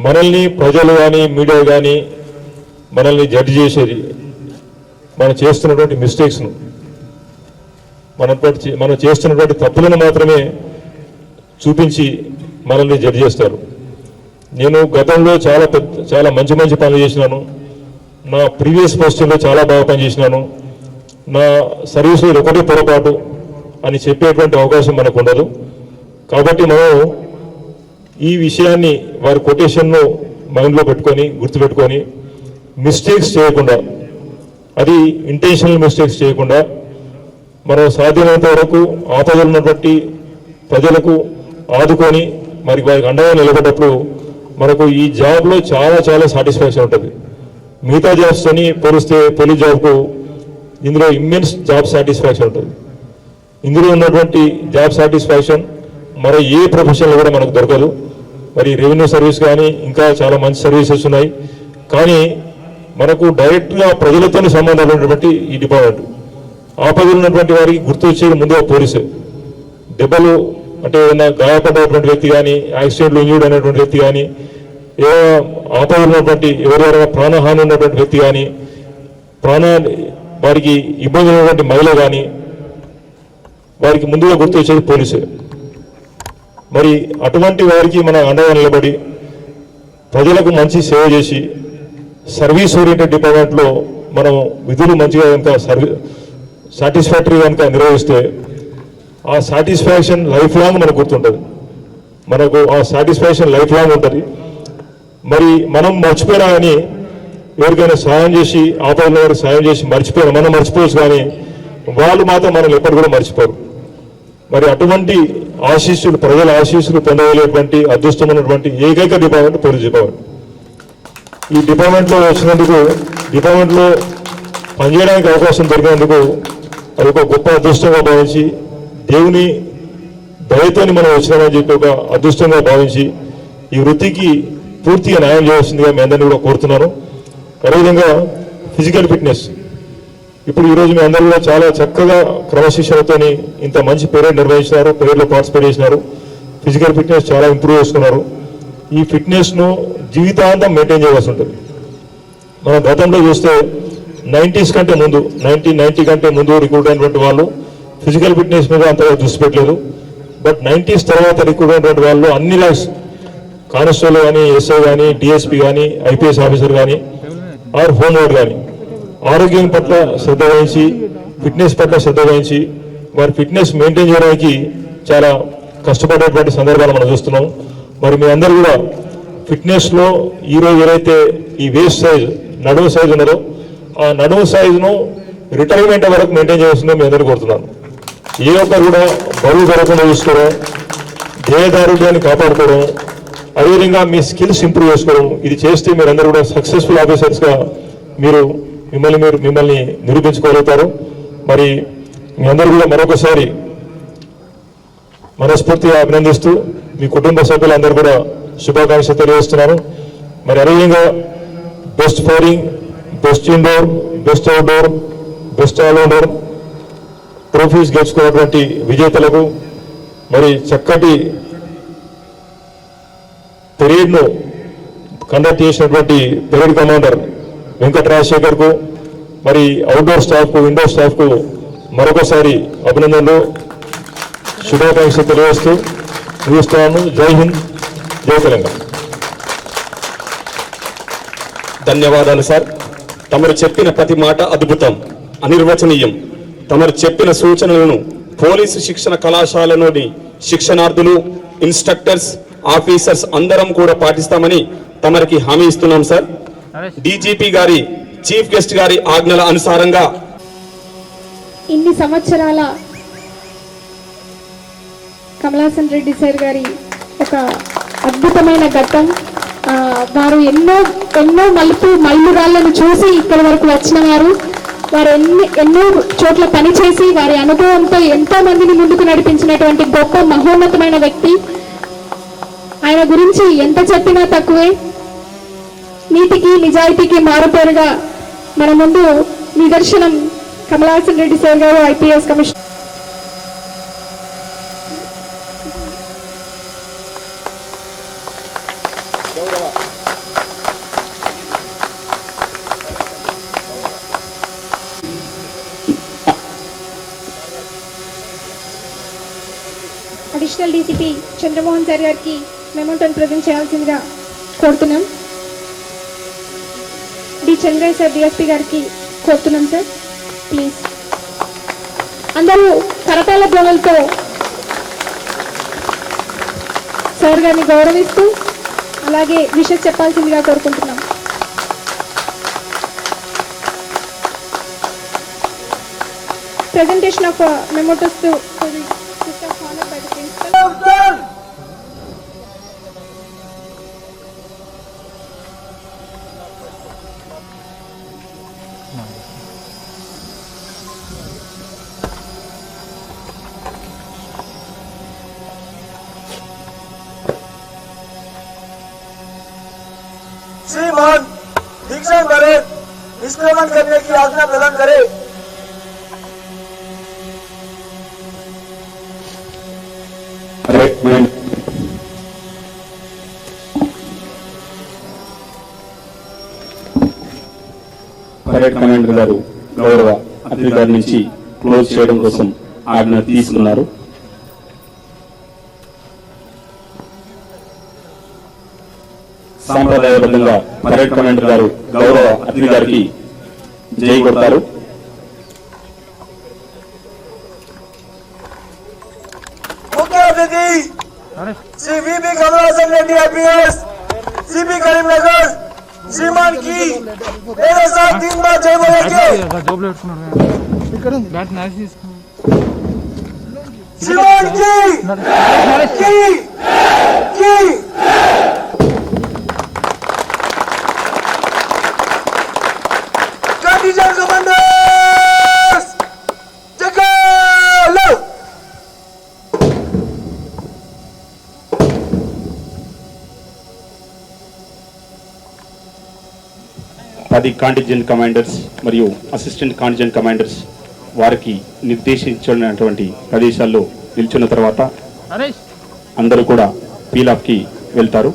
మనల్ని ప్రజలు కానీ, మీడియా కానీ మనల్ని జడ్జి చేసేది మనం చేస్తున్నటువంటి మిస్టేక్స్ను, మనం చేస్తున్నటువంటి తప్పులను మాత్రమే చూపించి మనల్ని జడ్జి చేస్తారు. నేను గతంలో చాలా మంచి పనులు చేసినాను. నా ప్రీవియస్ పోస్టింగ్లో చాలా బాగా పనిచేసినాను. నా సర్వీస్లో ఒకటే పొరపాటు అని చెప్పేటువంటి అవకాశం మనకు ఉండదు. కాబట్టి మనం ఈ విషయాన్ని, వారి కొటేషన్ను మైండ్లో పెట్టుకొని, గుర్తుపెట్టుకొని, మిస్టేక్స్ చేయకుండా, అది ఇంటెన్షనల్ మిస్టేక్స్ చేయకుండా, మనం సాధ్యమైనంత వరకు ఆపదలు ఉన్నటువంటి ప్రజలకు ఆదుకొని మరి వారికి అండగా నిలబడ్డప్పుడు మనకు ఈ జాబ్లో చాలా సాటిస్ఫాక్షన్ ఉంటుంది. మిగతా జాబ్స్తోని పోలిస్తే పోలీస్ జాబ్కు ఇందులో ఇమ్మెన్స్ జాబ్ సాటిస్ఫాక్షన్ ఉంటుంది. ఇందులో ఉన్నటువంటి జాబ్ సాటిస్ఫాక్షన్ మరి ఏ ప్రొఫెషన్లో కూడా మనకు దొరకదు. మరి రెవెన్యూ సర్వీస్ కానీ ఇంకా చాలా మంచి సర్వీసెస్ ఉన్నాయి. కానీ మనకు డైరెక్ట్గా ప్రజలతో సంబంధాలు ఉన్నటువంటి ఈ డిపార్ట్మెంట్, ఆపదలు ఉన్నటువంటి వారికి గుర్తు వచ్చేది ముందుగా పోలీసు. దెబ్బలు అంటే ఏదైనా గాయపడ్డటువంటి వ్యక్తి కానీ, యాక్సిడెంట్లు ఇంజూర్డ్ అయినటువంటి వ్యక్తి కానీ, ఏదైనా ఆపదలు ఉన్నటువంటి ఎవరైనా ప్రాణహాని ఉన్నటువంటి వ్యక్తి కానీ, వారికి ఇబ్బందులు ఉన్నటువంటి మహిళ కానీ, వారికి ముందుగా గుర్తు వచ్చేది పోలీసు. మరి అటువంటి వారికి మన అండగా నిలబడి ప్రజలకు మంచి సేవ చేసి సర్వీస్ ఓరియంటెడ్ డిపార్ట్మెంట్లో మనం విధులు మంచిగా కనుక సాటిస్ఫాక్టరీ కనుక నిర్వహిస్తే ఆ సాటిస్ఫాక్షన్ లైఫ్ లాంగ్ మనకు గుర్తుంటుంది. మనకు ఆ సాటిస్ఫాక్షన్ లైఫ్ లాంగ్ ఉంటుంది. మరి మనం మర్చిపోయినా కానీ, ఎవరికైనా సాయం చేసి, ఆపదలో వారికి సాయం చేసి మర్చిపోయినా మనం మర్చిపోవచ్చు, కానీ వాళ్ళు మాత్రం మనల్ని ఎప్పటి కూడా మర్చిపోరు. మరి అటువంటి ఆశీస్సులు, ప్రజల ఆశీస్సులు పొందగలిగేటువంటి అదృష్టమైనటువంటి ఏకైక డిపార్ట్మెంట్ పోలీస్ డిపార్ట్మెంట్. ఈ డిపార్ట్మెంట్లో వచ్చినందుకు, డిపార్ట్మెంట్లో పనిచేయడానికి అవకాశం దొరికినందుకు అది ఒక గొప్ప అదృష్టంగా భావించి, దేవుని దయతోని మనం వచ్చినామని చెప్పి ఒక అదృష్టంగా భావించి ఈ వృత్తికి పూర్తిగా న్యాయం చేయాల్సిందిగా మీ అందరినీ కూడా కోరుతున్నాను. అదేవిధంగా ఫిజికల్ ఫిట్నెస్, ఇప్పుడు ఈరోజు మీ అందరూ కూడా చాలా చక్కగా క్రమశిక్షణతోని ఇంత మంచి పీరియడ్ నిర్వహించినారు, పీరియడ్లో పార్టిసిపేట్ చేసినారు, ఫిజికల్ ఫిట్నెస్ చాలా ఇంప్రూవ్ చేసుకున్నారు. ఈ ఫిట్నెస్ను జీవితాంతం మెయింటైన్ చేయవలసి ఉంటుంది. మనం గతంలో చూస్తే 90s కంటే ముందు 1990 కంటే ముందు రిక్రూట్ అయినటువంటి వాళ్ళు ఫిజికల్ ఫిట్నెస్ మీద అంతగా దృష్టి పెట్టలేదు. బట్ 90s తర్వాత రిక్రూట్ అయినటువంటి వాళ్ళు అన్ని లైఫ్స్ కానిస్టేబుల్ కానీ, ఎస్ఐ కానీ, డిఎస్పీ కానీ, ఐపీఎస్ ఆఫీసర్ కానీ, ఆర్ హోమ్ గార్డ్ కానీ ఆరోగ్యం పట్ల శ్రద్ధ వహించి, ఫిట్నెస్ పట్ల శ్రద్ధ వహించి వారి ఫిట్నెస్ మెయింటైన్ చేయడానికి చాలా కష్టపడేటువంటి సందర్భాలు మనం చూస్తున్నాం. మరి మీ అందరూ కూడా ఫిట్నెస్లో ఈరోజు ఏదైతే ఈ వేస్ట్ సైజ్ నడుము సైజ్ ఉన్నదో ఆ నడుము సైజును రిటైర్మెంట్ వరకు మెయింటైన్ చేయాల్సిందో మీ అందరూ కోరుతున్నాను. ఏ ఒక్కరు కూడా బరువు పెరగకుండా చూసుకోవడం, దేహదారుఢ్యాన్ని కాపాడుకోవడం, అదేవిధంగా మీ స్కిల్స్ ఇంప్రూవ్ చేసుకోవడం, ఇది చేస్తే మీరందరూ కూడా సక్సెస్ఫుల్ ఆఫీసర్స్గా మీరు మిమ్మల్ని నిరూపించుకోగలుగుతారు. మరి మీ అందరూ కూడా మరొకసారి మనస్ఫూర్తిగా అభినందిస్తూ మీ కుటుంబ సభ్యులందరూ కూడా శుభాకాంక్షలు తెలియజేస్తున్నాను. మరి అదేవిధంగా best firing, best indoor, best outdoor, best allrounder trophies గెలుచుకున్నటువంటి విజేతలకు, మరి చక్కటి పెరేడ్ను కండక్ట్ చేసినటువంటి పెరేడ్ కమాండర్ వెంకట రాజశేఖర్కు, మరి అవుట్డోర్ స్టాఫ్కు, ఇండోర్ స్టాఫ్కు మరొకసారి అభినందనలు, శుభాకాంక్షలు తెలియజేస్తూ ముగిస్తున్నాను. జై హింద్, జై తెలంగాణ. ధన్యవాదాలు సార్. తమరు చెప్పిన ప్రతి మాట అద్భుతం, అనిర్వచనీయం. తమరు చెప్పిన సూచనలను పోలీసు శిక్షణ కళాశాలలోని శిక్షణార్థులు, ఇన్స్ట్రక్టర్స్, ఆఫీసర్స్ అందరం కూడా పాటిస్తామని తమరికి హామీ ఇస్తున్నాం సార్. డీజీపీ గారి, చీఫ్ గెస్ట్ గారి ఆజ్ఞల అనుసారంగా ఇన్ని సంవత్సరాల కమలాసన్ రెడ్డి సార్ గారి ఒక అద్భుతమైన ఘట్టం. వారు ఎన్నో మైలురాళ్లను చూసి ఇక్కడి వరకు వచ్చిన వారు ఎన్నో చోట్ల పనిచేసి వారి అనుభవంతో ఎంతో మందిని ముందుకు నడిపించినటువంటి గొప్ప మహోన్నతమైన వ్యక్తి. ఆయన గురించి ఎంత చెప్పినా తక్కువే. నీతికి, నిజాయితీకి మారుపేరుగా మన ముందు నిదర్శనం కమలాసన్ రెడ్డి సార్ గారు, IPS commissioner. Additional DCP Chandramohan sir గారికి మెమోటోని ప్రజెంట్ చేయాల్సిందిగా కోరుతున్నాం. డి చంద్రయ్య సార్ డిఎస్పీ గారికి కోరుతున్నాం సార్. ప్లీజ్ అందరూ కరతాళ ధ్వనులతో సార్ గారిని గౌరవిస్తూ అలాగే విషయం చెప్పాల్సిందిగా కోరుకుంటున్నాం. Presentation of mementos to the system honored by the principal. श्रीमान दीक्षा करे, निष्क्रमण करने की आज्ञा प्रदान करे। పరేడ్ కమాండర్ గారు గౌరవ అతిథి గారి నుంచి క్లోజ్ చేయడం కోసం ఆజ్ఞ తీసుకున్నారు. సాంప్రదాయబద్ధంగా పరేడ్ కమాండర్ గారు గౌరవ అతిథి గారికి జై కొడతారు. मुख्य अतिथि Shri VP Kamalasan Reddy IPS CP Karimnagar श्रीमान की मेरे साथ 3 बार जय बोलेंगे। श्रीमान की कंडीशन कमांडर्स जगह लो। 10 కాంటింజెంట్ కమాండర్స్ మరియు అసిస్టెంట్ కాంటింజెంట్ కమాండర్స్ వారికి నిర్దేశించినటువంటి ప్రదేశాల్లో నిల్చున్న తర్వాత అందరూ కూడా పీలాప్కి వెళ్తారు.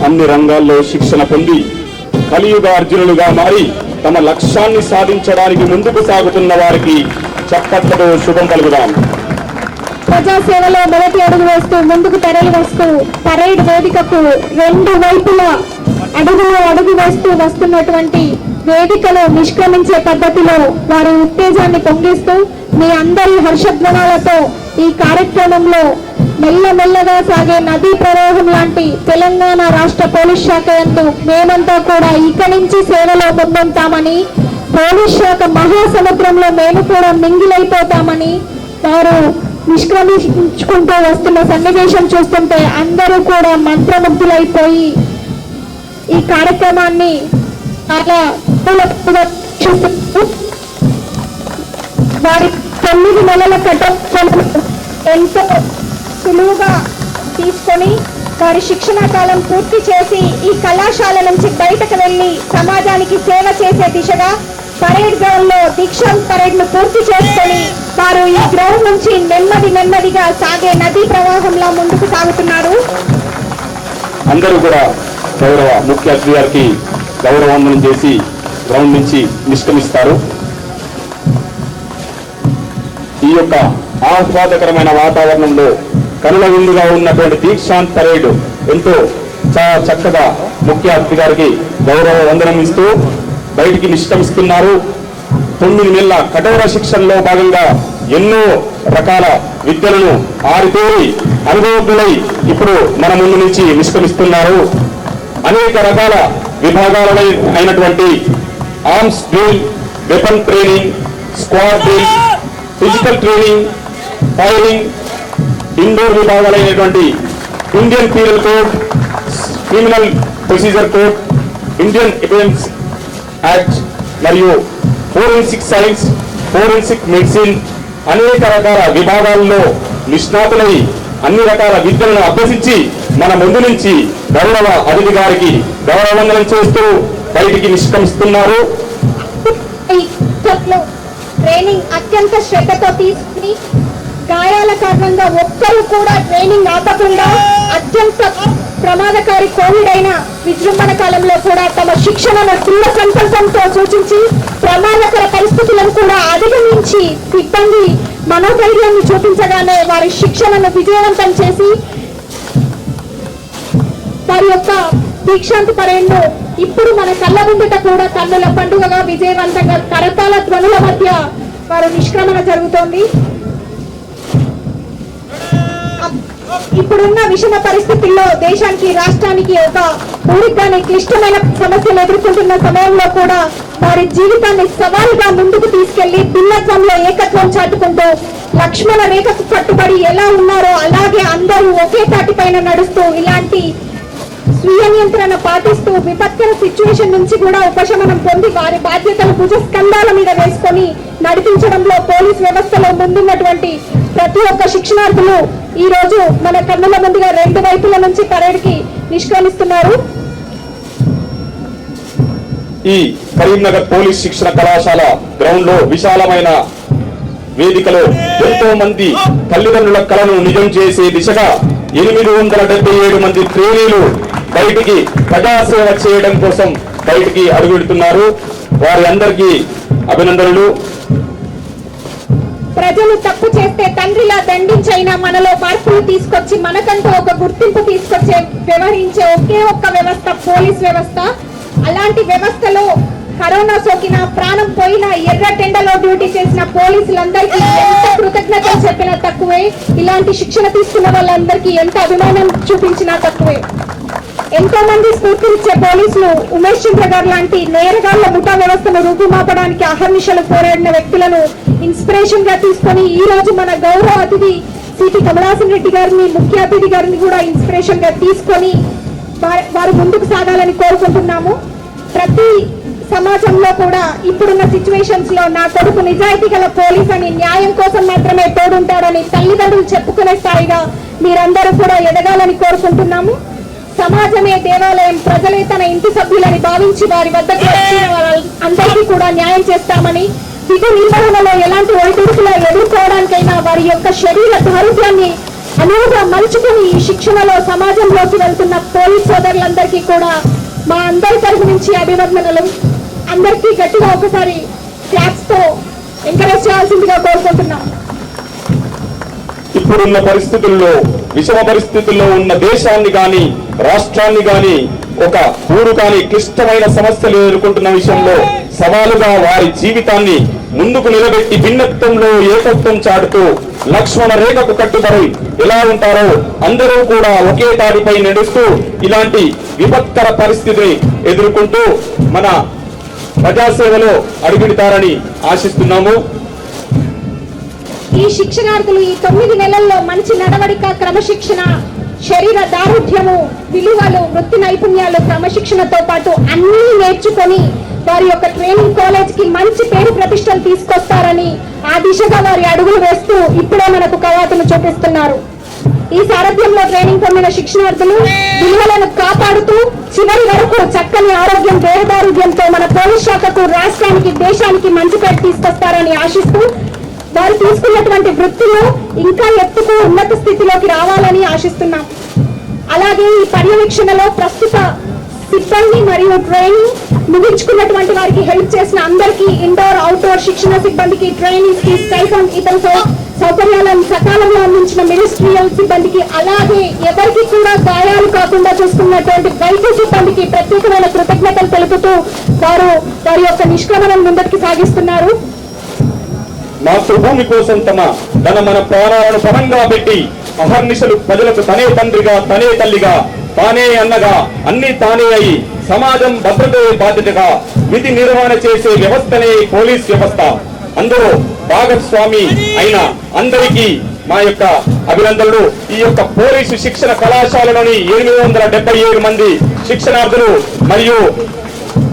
అన్ని రంగాల్లో శిక్షణ పొంది కలియుగ అర్జునులుగా మారి తమ లక్ష్యాన్ని సాధించడానికి ముందుకు సాగుతున్న వారికి చప్పట్లతో శుభం పలుకుదాం. ప్రజాసేవలో మొదటి అడుగు వేస్తూ ముందుకు తరలి వస్తూ పరేడ్ వేదికకు రెండు వైపులా అడుగు వేస్తూ వస్తున్నటువంటి వేదికలో నిష్క్రమించే పద్ధతిలో వారి ఉత్తేజాన్ని పొంగిస్తూ మీ అందరి హర్షధ్వనాలతో ఈ కార్యక్రమంలో మెల్లమెల్లగా సాగే నదీ ప్రవాహం లాంటి తెలంగాణ రాష్ట్ర పోలీస్ శాఖ యందు మేమంతా కూడా ఇక నుంచి సేవలో ముందుంటామని, పోలీస్ శాఖ మహాసముద్రంలో మేము కూడా మింగిలైపోతామని వారు నిష్క్రమించుకుంటూ వస్తున్న సన్నివేశం చూస్తుంటే అందరూ కూడా మంత్రముగ్ధులైపోయి ఈ కార్యక్రమాన్ని చాలా వారి 9 నెలల కట్టడం ఎంతో సులువుగా తీసుకొని వారి శిక్షణ కాలం పూర్తి చేసి ఈ కళాశాల నుంచి బయటకు వెళ్లి సమాజానికి సేవ చేసే దిశగా పరేడ్ గ్రౌండ్ లో దీక్షాంత్ పరేడ్ ను పూర్తి చేసుకొని వారు ఈ గ్రౌండ్ నుంచి నెమ్మదిగా సాగే నదీ ప్రవాహంలో ముందుకు సాగుతున్నారు. అందరూ కూడా గౌరవ ముఖ్య అతిథి గారికి గౌరవవందనం చేసి గ్రౌండ్ నుంచి నిష్క్రమిస్తారు. ఈ యొక్క ఆహ్లాదకరమైన వాతావరణంలో కనుల విందుగా ఉన్నటువంటి దీక్షాంత్ పరేడ్ ఎంతో చాలా చక్కగా ముఖ్య అతిథి గారికి గౌరవ వందనం ఇస్తూ బయటికి నిష్క్రమిస్తున్నారు. 9 నెలల కఠోర శిక్షణలో భాగంగా ఎన్నో రకాల విద్యలను ఆరితేరి అనుభవజ్ఞులై ఇప్పుడు మన ముందు నుంచి నిష్క్రమిస్తున్నారు. అనేక రకాల విభాగాల అయినటువంటి arms drill, weapon training, squad drill, physical training, firing, indoor విభాగాలైనటువంటి Indian penal code, criminal procedure code, Indian evidence act మరియు ఫోరెన్సిక్ సైన్స్, ఫోరెన్సిక్ మెడిసిన్ అనేక రకాల విభాగాల్లో నిష్ణాతులై అన్ని రకాల విద్యలను అభ్యసించి మన ముందు నుంచి గౌరవ అతిథి గారికి గౌరవవందనం చేస్తూ బయటికి నిష్క్రమిస్తున్నారు. ట్రైనింగ్ అత్యంత శ్రద్ధతో తీసుకుని గాయాల కారణంగా ఒక్కరు కూడా ట్రైనింగ్ ఆపకుండా అత్యంత ప్రమాదకారి కోవిడ్ అయిన విజృంభణ కాలంలో కూడా తమ శిక్షణను దృఢ సంకల్పంతో సూచించి ప్రమాదకర పరిస్థితులను కూడా అధిగమించి సిబ్బంది మనోధైర్యాన్ని చూపించగానే వారి శిక్షణను విజయవంతం చేసి వారి యొక్క దీక్షాంత్ పరేడ్ను ఇప్పుడు మన కళ్ళ ముందుట కూడా కన్నుల పండుగగా విజయవంతంగా కరతాళ ధ్వనుల మధ్య వారు నిష్క్రమణ జరుగుతోంది. ఇప్పుడున్న విషమ పరిస్థితుల్లో దేశానికి రాష్ట్రానికి ఒక ఊరిగానే క్లిష్టమైన సమస్యలు ఎదుర్కొంటున్న సమయంలో కూడా వారి జీవితాన్ని సవాలుగా ముందుకు తీసుకెళ్లి భిన్నత్వంలో ఏకత్వం చాటుకుంటూ లక్ష్మణ రేఖకు కట్టుబడి ఎలా ఉన్నారో అలాగే అందరూ ఒకే తాటిపైన నడుస్తూ ఇలాంటి స్వీయ నియంత్రణ పాటిస్తూ విపత్కర సిచ్యువేషన్ నుంచి కూడా ఉపశమనం పొంది వారి బాధ్యతలు భుజస్కంధాల మీద వేసుకొని నడిపించడంలో పోలీస్ వ్యవస్థలో ముందున్నటువంటి ప్రతి ఒక్క శిక్షణార్థులు ఈ రోజు మన కన్నుల ముందుగా 2 వైపుల నుంచి పరేడ్ కి నిష్క్రమిస్తున్నారు. ఈ కరీంనగర్ పోలీస్ శిక్షణ కళాశాల గ్రౌండ్ లో విశాలమైన వేదికలో ఎంతో మంది తల్లిదండ్రుల కళను నిజం చేసే దిశగా 877 మంది ట్రైనీలు బయటికి ప్రజాసేవ చేయడం కోసం బయటికి అడుగుపెడుతున్నారు. వారి అందరికీ అభినందనలు. ప్రజలు తప్పు చేస్తే తండ్రిలా దండించైనా మనలో మార్పులు తీసుకొచ్చి మనకంటూ ఒక గుర్తింపు తీసుకొచ్చే వ్యవహరించే ఒకే ఒక్క వ్యవస్థ పోలీస్ వ్యవస్థ. అలాంటి వ్యవస్థలో కరోనా సోకిన ప్రాణం పోయిన ఎర్ర టెండలో డ్యూటీ చేసిన పోలీసులందరికీ ఎంత కృతజ్ఞతలు చెప్పినా తక్కువే. ఇలాంటి శిక్షణ తీసుకున్న వాళ్ళందరికీ ఎంత అభిమానం చూపించినా తక్కువే. ఎంతో మంది స్ఫూర్తినిచ్చే పోలీసులు ఉమేష్ చంద్ర గారు లాంటి నేరగాళ్ల ముఠా వ్యవస్థను రూపుమాపడానికి అహర్నిశలు పోరాడిన వ్యక్తులను ఇన్స్పిరేషన్ గా తీసుకొని ఈ రోజు మన గౌరవ అతిథి సిపి కమలాసన్ రెడ్డి గారిని ముఖ్య అతిథి గారిని కూడా ఇన్స్పిరేషన్ గా తీసుకొని వారు ముందుకు సాగాలని కోరుకుంటున్నాము. ప్రతి సమాజంలో కూడా ఇప్పుడున్న సిచ్యువేషన్స్ లో నా కొడుకు నిజాయితీ గల పోలీస్ అని, న్యాయం కోసం మాత్రమే తోడుంటాడని తల్లిదండ్రులు చెప్పుకునే స్థాయిగా మీరందరూ కూడా ఎదగాలని కోరుకుంటున్నాము. సమాజమే దేవాలయం, ప్రజలే తన ఇంటి సభ్యులని భావించి వారి వద్దకు వచ్చిన అందరికీ కూడా న్యాయం చేస్తామని, విధి నిర్వహణలో ఎలాంటి ఒడిదుడుకులు ఎదుర్కోవడానికైనా వారి యొక్క శరీర దారుణ్యాన్ని అనువుగా మలుచుకుని ఈ శిక్షణలో సమాజంలోకి వెళ్తున్న పోలీస్ సోదరులందరికీ కూడా మా అందరి తరఫు నుంచి అభినందనలు. అందరికీ గట్టిగా ఒకసారి క్లాప్స్ తో ఎంకరేజ్ చేయాల్సిందిగా కోరుకుంటున్నాం. ఇప్పుడున్న పరిస్థితుల్లో, విషమ పరిస్థితుల్లో ఉన్న దేశాన్ని గాని రాష్ట్రాన్ని గాని ఒక ఊరు కాని క్లిష్టమైన సమస్యలు ఎదుర్కొంటున్న విషయంలో సవాలుగా వారి జీవితాన్ని ముందుకు నిలబెట్టి భిన్నత్వంలో ఏకత్వం చాటుతూ లక్ష్మణ రేఖకు కట్టుబడి ఎలా ఉంటారో అందరూ కూడా ఒకే తాడిపై నడుస్తూ ఇలాంటి విపత్కర పరిస్థితిని ఎదుర్కొంటూ మన ప్రజాసేవలో అడుగుతారని ఆశిస్తున్నాము. ఈ శిక్షణార్థులు ఈ 9 నెలల్లో మంచి నడవడిక, క్రమశిక్షణ, శరీర దారుఢ్యము, విలువలు, వృత్తి నైపుణ్యాలు, క్రమశిక్షణతో పాటు అన్ని నేర్చుకొని వారి యొక్క ట్రైనింగ్ కాలేజ్ కి మంచి పేరు ప్రతిష్టలు తీసుకొస్తారని ఆ దిశగా వారి అడుగులు వేస్తూ ఇప్పుడే మనకు కవాతులు చూపిస్తున్నారు. ఈ సారథ్యంలో ట్రైనింగ్ పొందిన శిక్షణార్థులు విలువలను కాపాడుతూ చివరి వరకు చక్కని ఆరోగ్యం, దేహదారుఢ్యంతో మన పోలీస్ శాఖకు, రాష్ట్రానికి, దేశానికి మంచి పేరు తీసుకొస్తారని ఆశిస్తూ వారు తీసుకున్నటువంటి వృత్తిలో ఇంకా ఎత్తుకు ఉన్నత స్థితిలోకి రావాలని ఆశిస్తున్నాం. అలాగే ఈ పర్యవేక్షణలో ప్రస్తుత సిబ్బంది మరియు ట్రైనింగ్ ముగించుకున్నటువంటి వారికి హెల్ప్ చేసిన అందరికీ, ఇండోర్ అవుట్డోర్ శిక్షణ సిబ్బందికి, ట్రైనింగ్స్ కి స్టైఫండ్ ఇతర సౌకర్యాలను సకాలంలో అందించిన మినిస్ట్రియల్ సిబ్బందికి, అలాగే ఎవరికి కూడా గాయాలు కాకుండా చూసుకున్నటువంటి వైద్య సిబ్బందికి ప్రత్యేకమైన కృతజ్ఞతలు తెలుపుతూ వారి యొక్క నిష్క్రమణను ముందుకు సాగిస్తున్నారు. మాతృభూమి కోసం తమ మన ప్రాణాలను పణంగా పెట్టి అహర్నిశలు ప్రజలకు తనే తండ్రిగా, తనే తల్లిగా, తానే అన్నగా అన్ని తానే అయి సమాజం భద్రతే బాధ్యతగా విధి నిర్వహణ చేసే వ్యవస్థనే పోలీస్ వ్యవస్థ. అందులో భాగస్వామి అయిన అందరికీ మా యొక్క అభినందనలు. ఈ యొక్క పోలీసు శిక్షణ కళాశాలలోని 877 మంది శిక్షణార్థులు మరియు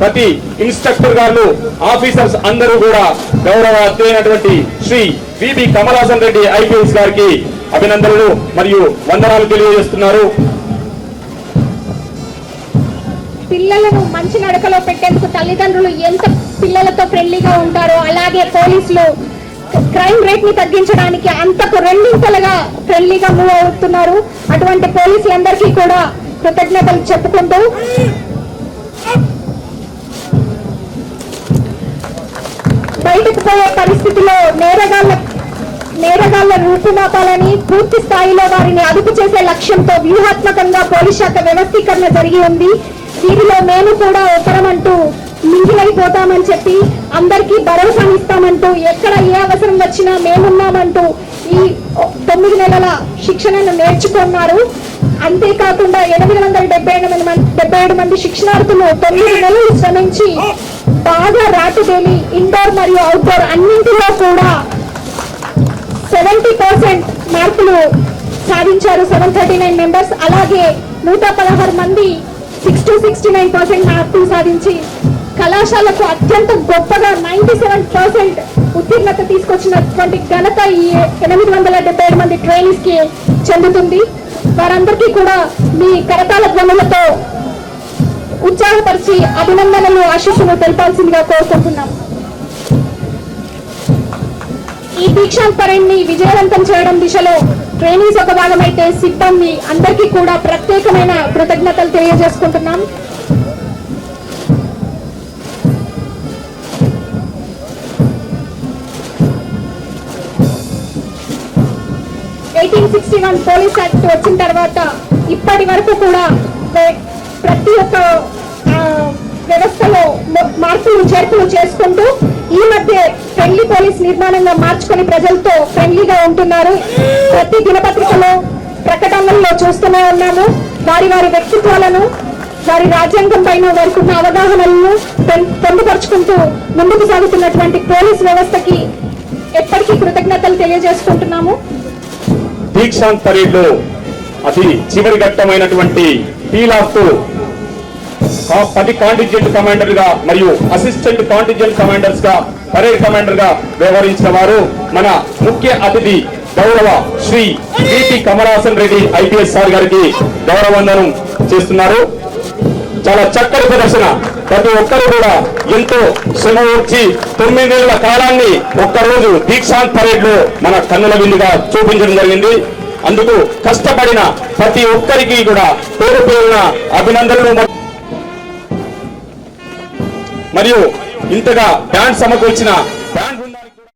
ప్రతి ఇన్స్ట్రక్టర్ గారు, ఆఫీసర్స్ అందరూ కూడా గౌరవ అధ్యయనటువంటి శ్రీ విబి కమలాసన్ రెడ్డి ఐపీఎస్ గారికి అభినందనలు మరియు వందనాలు తెలియజేస్తున్నారు. పిల్లలను మంచి నడకలో పెట్టేందుకు తల్లిదండ్రులు ఎంత పిల్లలతో ఫ్రెండ్లీగా ఉంటారో, అలాగే పోలీసులు క్రైమ్ రేట్ ని తగ్గించడానికి అంతకు రెండింతలుగా ఫ్రెండ్లీగా మూవ్ అవుతున్నారు. అటువంటి పోలీసులందరికీ కూడా కృతజ్ఞతలు చెప్పుకుంటూ బయటకు పోయే పరిస్థితిలో నేరగాళ్ల రూపుమాపాలని, పూర్తి స్థాయిలో వారిని అదుపు చేసే లక్ష్యంతో వ్యూహాత్మకంగా పోలీస్ శాఖ వ్యవస్థీకరణ జరిగి ఉంది. వీరిలో మేము కూడా ఒకరమంటూ మింగిలైపోతామని చెప్పి అందరికీ భరోసానిస్తామంటూ, ఎక్కడ ఏ అవసరం వచ్చినా మేమున్నామంటూ ఈ 9 నెలల శిక్షణను నేర్చుకున్నారు. అంతేకాకుండా 877 మంది శిక్షణార్థులు 9 నెలలు శ్రమించి బాగా రాటుదేలి ఇండోర్ మరియు అవుట్డోర్ అన్నింటిలో కూడా 70% మార్కులు సాధించారు. 739 మెంబర్స్. అలాగే 116 మంది 69% మార్కులు సాధించి కళాశాలకు అత్యంత గొప్పగా 97% ఉత్తీర్ణత తీసుకొచ్చినటువంటి ఘనత ఈ 877 మంది ట్రైనీస్ కి చెందుతుంది. వారందరికీ కూడా మీ కరతాళ ధ్వనులతో ఉత్సాహపరిచి అభినందనలు, ఆశీస్సులు తెలపాల్సిందిగా కోరుకుంటున్నాం. ఈ దీక్షాంత్ పరేడ్ ని విజయవంతం చేయడం దిశలో ట్రైనీస్ ఒక భాగమైతే సిబ్బంది అందరికీ కూడా ప్రత్యేకమైన కృతజ్ఞతలు తెలియజేసుకుంటున్నాం. పోలీస్ యాక్ట్ వచ్చిన తర్వాత ఇప్పటి వరకు కూడా ప్రతి ఒక్క వ్యవస్థలో మార్పులు చేర్పులు చేసుకుంటూ ఈ మధ్య ఫ్రెండ్లీ పోలీస్ నిర్మాణంగా మార్చుకొని ప్రజలతో ఫ్రెండ్లీగా ఉంటున్నారు. ప్రతి దినపత్రికలో ప్రకటనల్లో చూస్తూనే ఉన్నాము. వారి వ్యక్తిత్వాలను వారి రాజ్యాంగం పైన వారికి ఉన్న అవగాహనలను పొందుపరుచుకుంటూ ముందుకు సాగుతున్నటువంటి పోలీస్ వ్యవస్థకి ఎప్పటికీ కృతజ్ఞతలు తెలియజేసుకుంటున్నాము. దీక్షాంత్ పరేడ్ లో అతి చివరి ఘట్టమైనటువంటి ఫీల్ ఆఫ్ 10 కాంటింజెంట్ కమాండర్ గా మరియు అసిస్టెంట్ కాంటింజెంట్ కమాండర్స్ గా పరేడ్ కమాండర్ గా వ్యవహరించిన వారు మన ముఖ్య అతిథి గౌరవ Shri BP Kamalasan Reddy IPS sir గారికి గౌరవవందనం చేస్తున్నారు. చాలా చక్కటి ప్రదర్శన. ప్రతి ఒక్కరు కూడా ఎంతో శ్రమ వచ్చి 9 నెలల కాలాన్ని ఒక్కరోజు దీక్షాంత్ పరేడ్ లో మన కన్నుల విందుగా చూపించడం జరిగింది. అందుకు కష్టపడిన ప్రతి ఒక్కరికి కూడా పేరు పేరున అభినందనలు. మరియు ఇంతగా బ్యాండ్ సమకూర్చిన బ్యాండ్